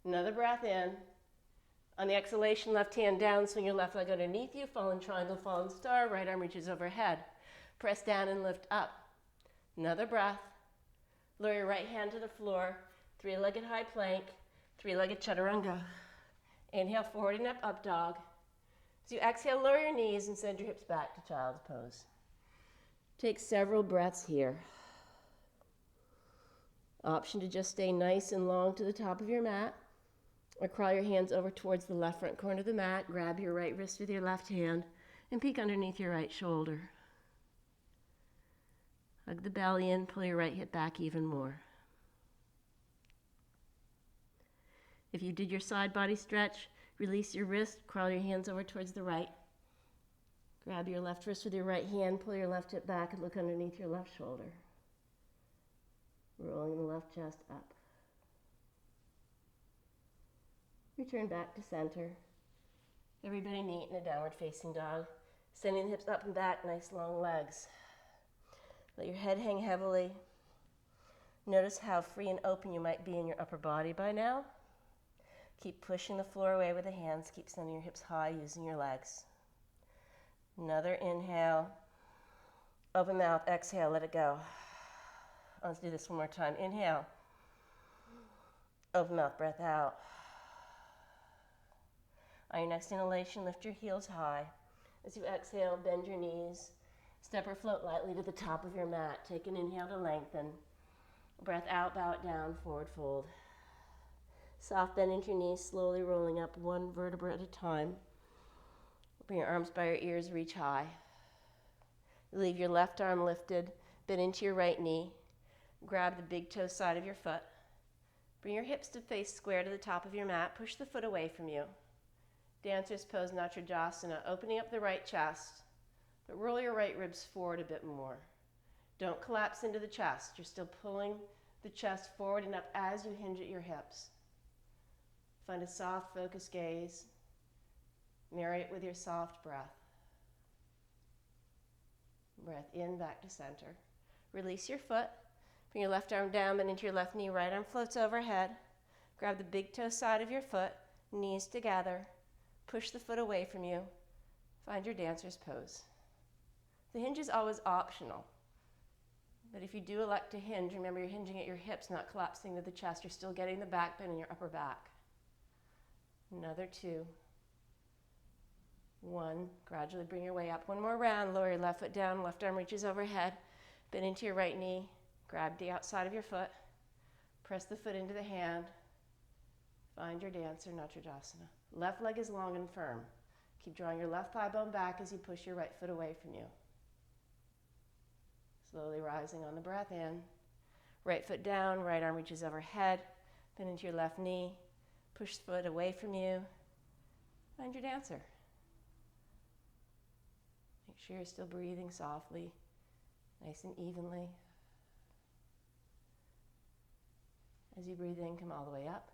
Another breath in. On the exhalation, left hand down, swing your left leg underneath you, fallen triangle, fallen star, right arm reaches overhead. Press down and lift up. Another breath. Lower your right hand to the floor, three-legged high plank, three-legged chaturanga. Inhale forward and up dog. As you exhale, lower your knees and send your hips back to child's pose. Take several breaths here. Option to just stay nice and long to the top of your mat, or crawl your hands over towards the left front corner of the mat, grab your right wrist with your left hand, and peek underneath your right shoulder. Hug the belly in, pull your right hip back even more. If you did your side body stretch, release your wrist, crawl your hands over towards the right. Grab your left wrist with your right hand, pull your left hip back, and look underneath your left shoulder. Rolling the left chest up. Return back to center. Everybody meet in a downward facing dog. Sending the hips up and back, nice long legs. Let your head hang heavily. Notice how free and open you might be in your upper body by now. Keep pushing the floor away with the hands. Keep sending your hips high using your legs. Another inhale. Open mouth, exhale, let it go. Let's do this one more time. Inhale. Open mouth, breath out. On your next inhalation, lift your heels high. As you exhale, bend your knees. Step or float lightly to the top of your mat. Take an inhale to lengthen. Breath out, bow it down, forward fold. Soft bend into your knees, slowly rolling up one vertebra at a time. Bring your arms by your ears, reach high. Leave your left arm lifted, bend into your right knee. Grab the big toe side of your foot. Bring your hips to face square to the top of your mat. Push the foot away from you. Dancer's pose, Natrajasana, opening up the right chest, but roll your right ribs forward a bit more. Don't collapse into the chest. You're still pulling the chest forward and up as you hinge at your hips. Find a soft, focused gaze. Marry it with your soft breath. Breath in, back to center. Release your foot. Bring your left arm down, bend into your left knee. Right arm floats overhead. Grab the big toe side of your foot, knees together. Push the foot away from you. Find your dancer's pose. The hinge is always optional. But if you do elect to hinge, remember you're hinging at your hips, not collapsing to the chest. You're still getting the back bend in your upper back. Another 2. 1. Gradually bring your way up. One more round. Lower your left foot down. Left arm reaches overhead. Bend into your right knee. Grab the outside of your foot. Press the foot into the hand. Find your dancer, Natrajasana. Left leg is long and firm. Keep drawing your left thigh bone back as you push your right foot away from you. Slowly rising on the breath in. Right foot down, right arm reaches overhead. Bend into your left knee. Push the foot away from you. Find your dancer. Make sure you're still breathing softly, nice and evenly. As you breathe in, come all the way up.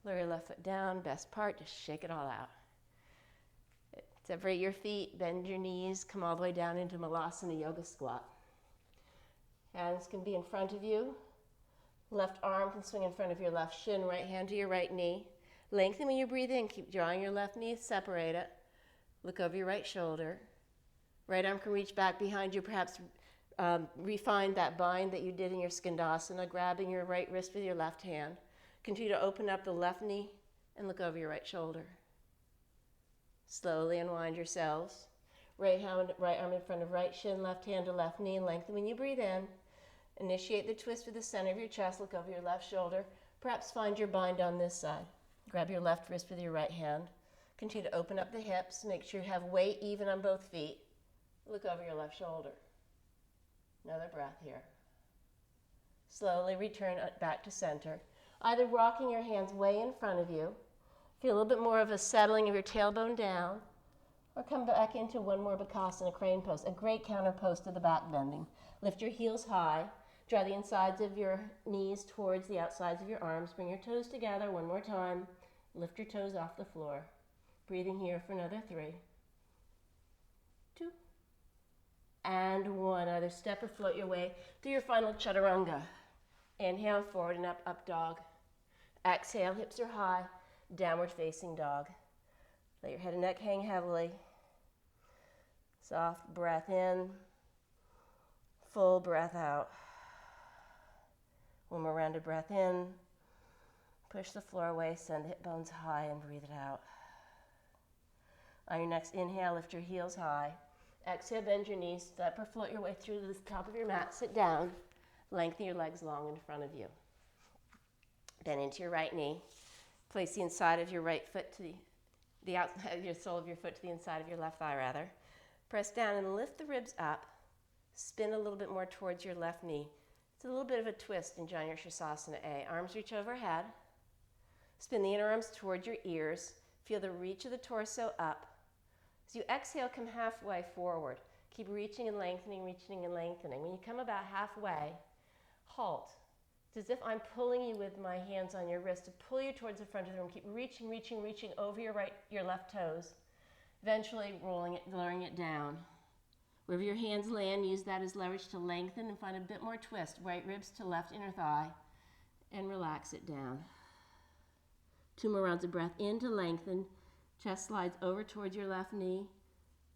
Lower your left foot down. Best part, just shake it all out. Separate your feet, bend your knees, come all the way down into Malasana Yoga Squat. Hands can be in front of you. Left arm can swing in front of your left shin, right hand to your right knee. Lengthen when you breathe in. Keep drawing your left knee, separate it. Look over your right shoulder. Right arm can reach back behind you, perhaps refine that bind that you did in your Skandasana, grabbing your right wrist with your left hand. Continue to open up the left knee and look over your right shoulder. Slowly unwind yourselves. Right arm in front of right shin, left hand to left knee, and lengthen when you breathe in. Initiate the twist with the center of your chest, look over your left shoulder. Perhaps find your bind on this side. Grab your left wrist with your right hand. Continue to open up the hips, make sure you have weight even on both feet. Look over your left shoulder. Another breath here. Slowly return back to center. Either rocking your hands way in front of you, feel a little bit more of a settling of your tailbone down, or come back into one more Bakasana crane pose, a great counter pose to the back bending. Lift your heels high, draw the insides of your knees towards the outsides of your arms, bring your toes together one more time, lift your toes off the floor. Breathing here for another 3, 2, and 1. Either step or float your way through your final chaturanga. Inhale, forward and up, up dog. Exhale, hips are high, downward facing dog. Let your head and neck hang heavily. Soft breath in, full breath out. One more rounded breath in. Push the floor away, send the hip bones high and breathe it out. On your next inhale, lift your heels high. Exhale, bend your knees, step or float your way through to the top of your mat, sit down. Lengthen your legs long in front of you. Bend into your right knee. Place the inside of your right foot to the outside of your sole of your foot to the inside of your left thigh, rather. Press down and lift the ribs up. Spin a little bit more towards your left knee. It's a little bit of a twist in Janu Sirsasana A. Arms reach overhead. Spin the inner arms toward your ears. Feel the reach of the torso up. As you exhale, come halfway forward. Keep reaching and lengthening, reaching and lengthening. When you come about halfway, halt. It's as if I'm pulling you with my hands on your wrist to pull you towards the front of the room. Keep reaching, reaching, reaching over your left toes. Eventually lowering it down. Wherever your hands land, use that as leverage to lengthen and find a bit more twist. Right ribs to left inner thigh. And relax it down. 2 more rounds of breath in to lengthen. Chest slides over towards your left knee.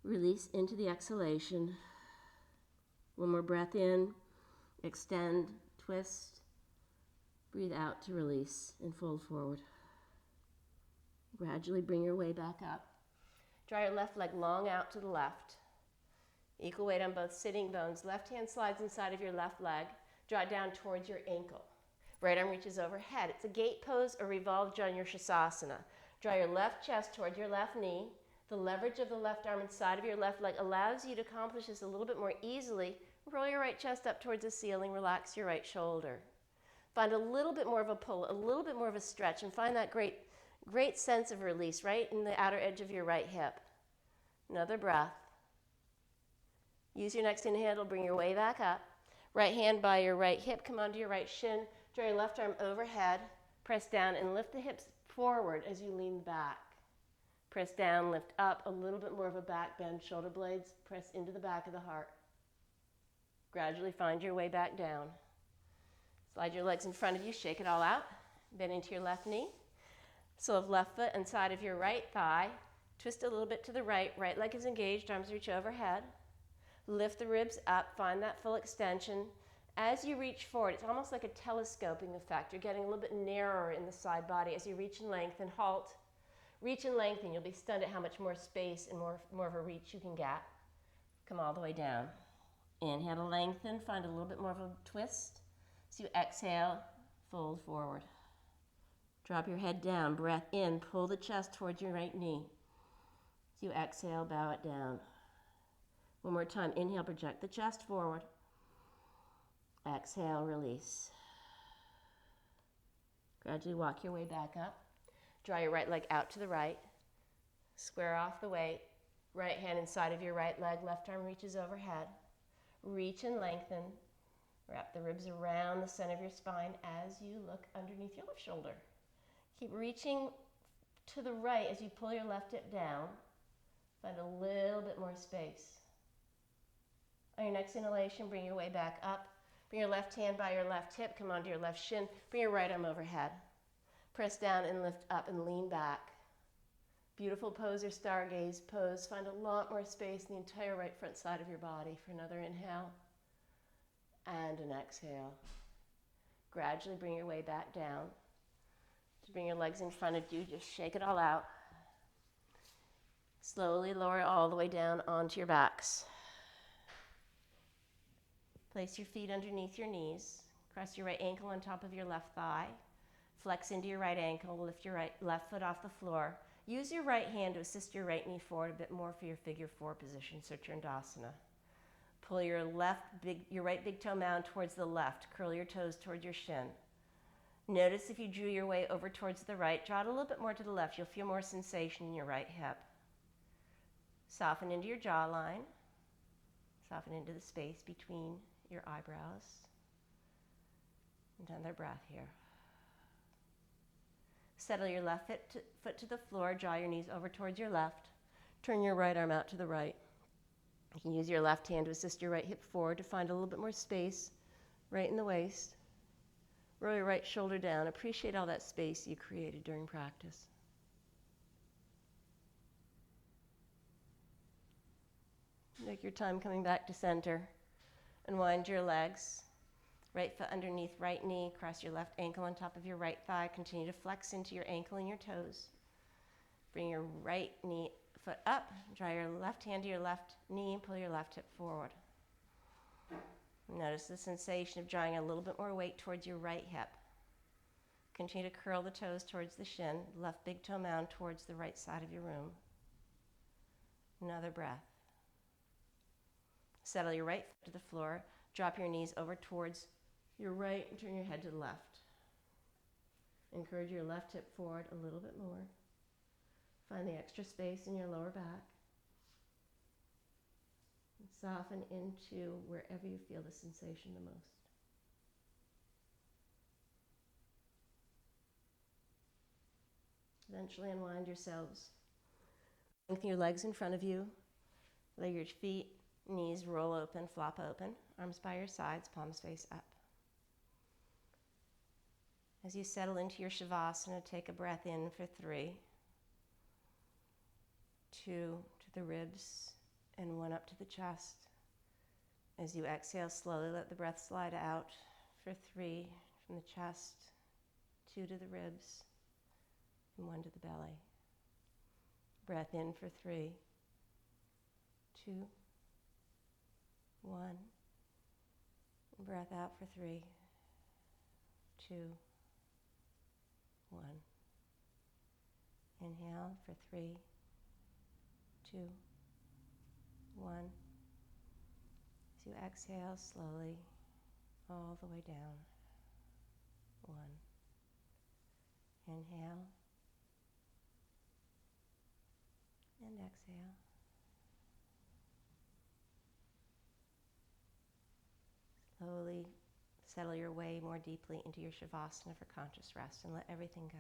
Release into the exhalation. 1 more breath in. Extend, twist. Breathe out to release and fold forward. Gradually bring your way back up. Draw your left leg long out to the left. Equal weight on both sitting bones. Left hand slides inside of your left leg. Draw it down towards your ankle. Right arm reaches overhead. It's a gate pose or revolved Janu Sirsasana. Draw your left chest toward your left knee. The leverage of the left arm inside of your left leg allows you to accomplish this a little bit more easily. Roll your right chest up towards the ceiling. Relax your right shoulder. Find a little bit more of a pull, a little bit more of a stretch, and find that great sense of release right in the outer edge of your right hip. Another breath. Use your next inhale to bring your way back up. Right hand by your right hip, come onto your right shin. Draw your left arm overhead. Press down and lift the hips forward as you lean back. Press down, lift up, a little bit more of a back bend. Shoulder blades press into the back of the heart. Gradually find your way back down. Slide your legs in front of you, shake it all out. Bend into your left knee. Sole of left foot inside of your right thigh. Twist a little bit to the right. Right leg is engaged, arms reach overhead. Lift the ribs up, find that full extension. As you reach forward, it's almost like a telescoping effect. You're getting a little bit narrower in the side body as you reach and lengthen. Halt. Reach and lengthen. You'll be stunned at how much more space and more of a reach you can get. Come all the way down. Inhale to lengthen. Find a little bit more of a twist. So you exhale, fold forward. Drop your head down. Breath in. Pull the chest towards your right knee. So you exhale, bow it down. One more time. Inhale, project the chest forward. Exhale, release. Gradually walk your way back up. Draw your right leg out to the right. Square off the weight. Right hand inside of your right leg. Left arm reaches overhead. Reach and lengthen. Wrap the ribs around the center of your spine as you look underneath your left shoulder. Keep reaching to the right as you pull your left hip down. Find a little bit more space. On your next inhalation, bring your way back up. Bring your left hand by your left hip, come onto your left shin. Bring your right arm overhead. Press down and lift up and lean back. Beautiful pose or stargaze pose. Find a lot more space in the entire right front side of your body for another inhale and an exhale. Gradually bring your way back down. Just bring your legs in front of you, just shake it all out. Slowly lower it all the way down onto your backs. Place your feet underneath your knees. Cross your right ankle on top of your left thigh. Flex into your right ankle. Lift your left foot off the floor. Use your right hand to assist your right knee forward a bit more for your figure four position, so Tandasana. Pull your right big toe mound towards the left. Curl your toes towards your shin. Notice if you drew your way over towards the right, draw it a little bit more to the left. You'll feel more sensation in your right hip. Soften into your jawline. Soften into the space between your eyebrows. Another breath here. Settle your left foot to the floor. Draw your knees over towards your left. Turn your right arm out to the right. You can use your left hand to assist your right hip forward to find a little bit more space right in the waist. Roll your right shoulder down. Appreciate all that space you created during practice. Take your time coming back to center. Unwind your legs. Right foot underneath right knee. Cross your left ankle on top of your right thigh. Continue to flex into your ankle and your toes. Bring your right knee foot up. Draw your left hand to your left knee and pull your left hip forward. Notice the sensation of drawing a little bit more weight towards your right hip. Continue to curl the toes towards the shin. Left big toe mound towards the right side of your room. Another breath. Settle your right foot to the floor. Drop your knees over towards your right and turn your head to the left. Encourage your left hip forward a little bit more. Find the extra space in your lower back. And soften into wherever you feel the sensation the most. Eventually unwind yourselves. Lengthen your legs in front of you. Lay your feet, knees roll open, flop open. Arms by your sides, palms face up. As you settle into your Shavasana, take a breath in for 3, 2 to the ribs, and 1 up to the chest. As you exhale, slowly let the breath slide out for 3 from the chest, 2 to the ribs, and 1 to the belly. Breath in for 3, 2, 1. Breath out for 3, 2, 1. Inhale for 3, 2, 1. As you exhale slowly, all the way down. 1. Inhale. And exhale. Slowly settle your way more deeply into your Shavasana for conscious rest and let everything go.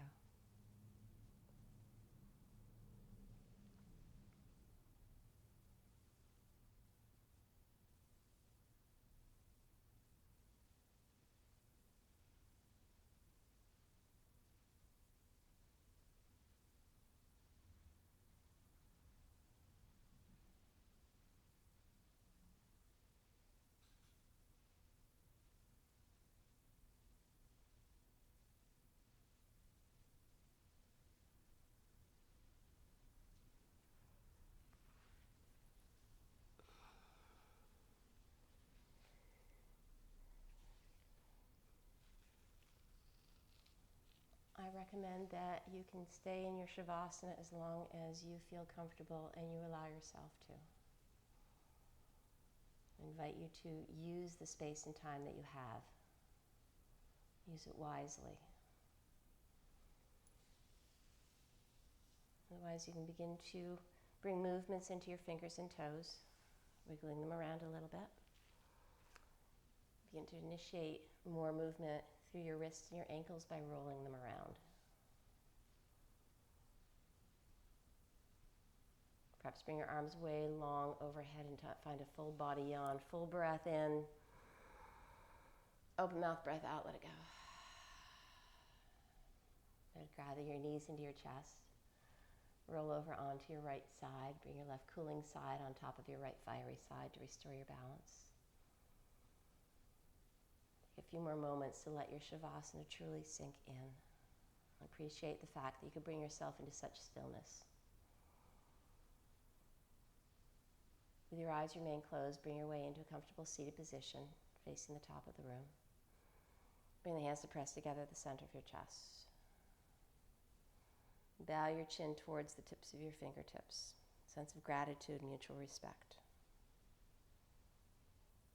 recommend that you can stay in your Shavasana as long as you feel comfortable and you allow yourself to. I invite you to use the space and time that you have. Use it wisely. Otherwise, you can begin to bring movements into your fingers and toes, wiggling them around a little bit. Begin to initiate more movement through your wrists and your ankles by rolling them around. Perhaps bring your arms way long overhead and find a full body yawn. Full breath in. Open mouth breath out, let it go. Then gather your knees into your chest. Roll over onto your right side. Bring your left cooling side on top of your right fiery side to restore your balance. Take a few more moments to let your Shavasana truly sink in. Appreciate the fact that you could bring yourself into such stillness. With your eyes remain closed, bring your way into a comfortable seated position, facing the top of the room. Bring the hands to press together at the center of your chest. Bow your chin towards the tips of your fingertips. Sense of gratitude, mutual respect.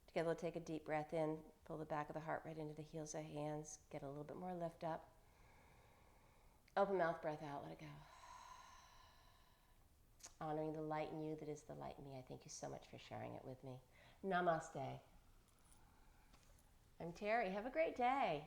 Together, we'll take a deep breath in, pull the back of the heart right into the heels of the hands, get a little bit more lift up. Open mouth breath out, let it go. Honoring the light in you that is the light in me. I thank you so much for sharing it with me. Namaste. I'm Teri. Have a great day.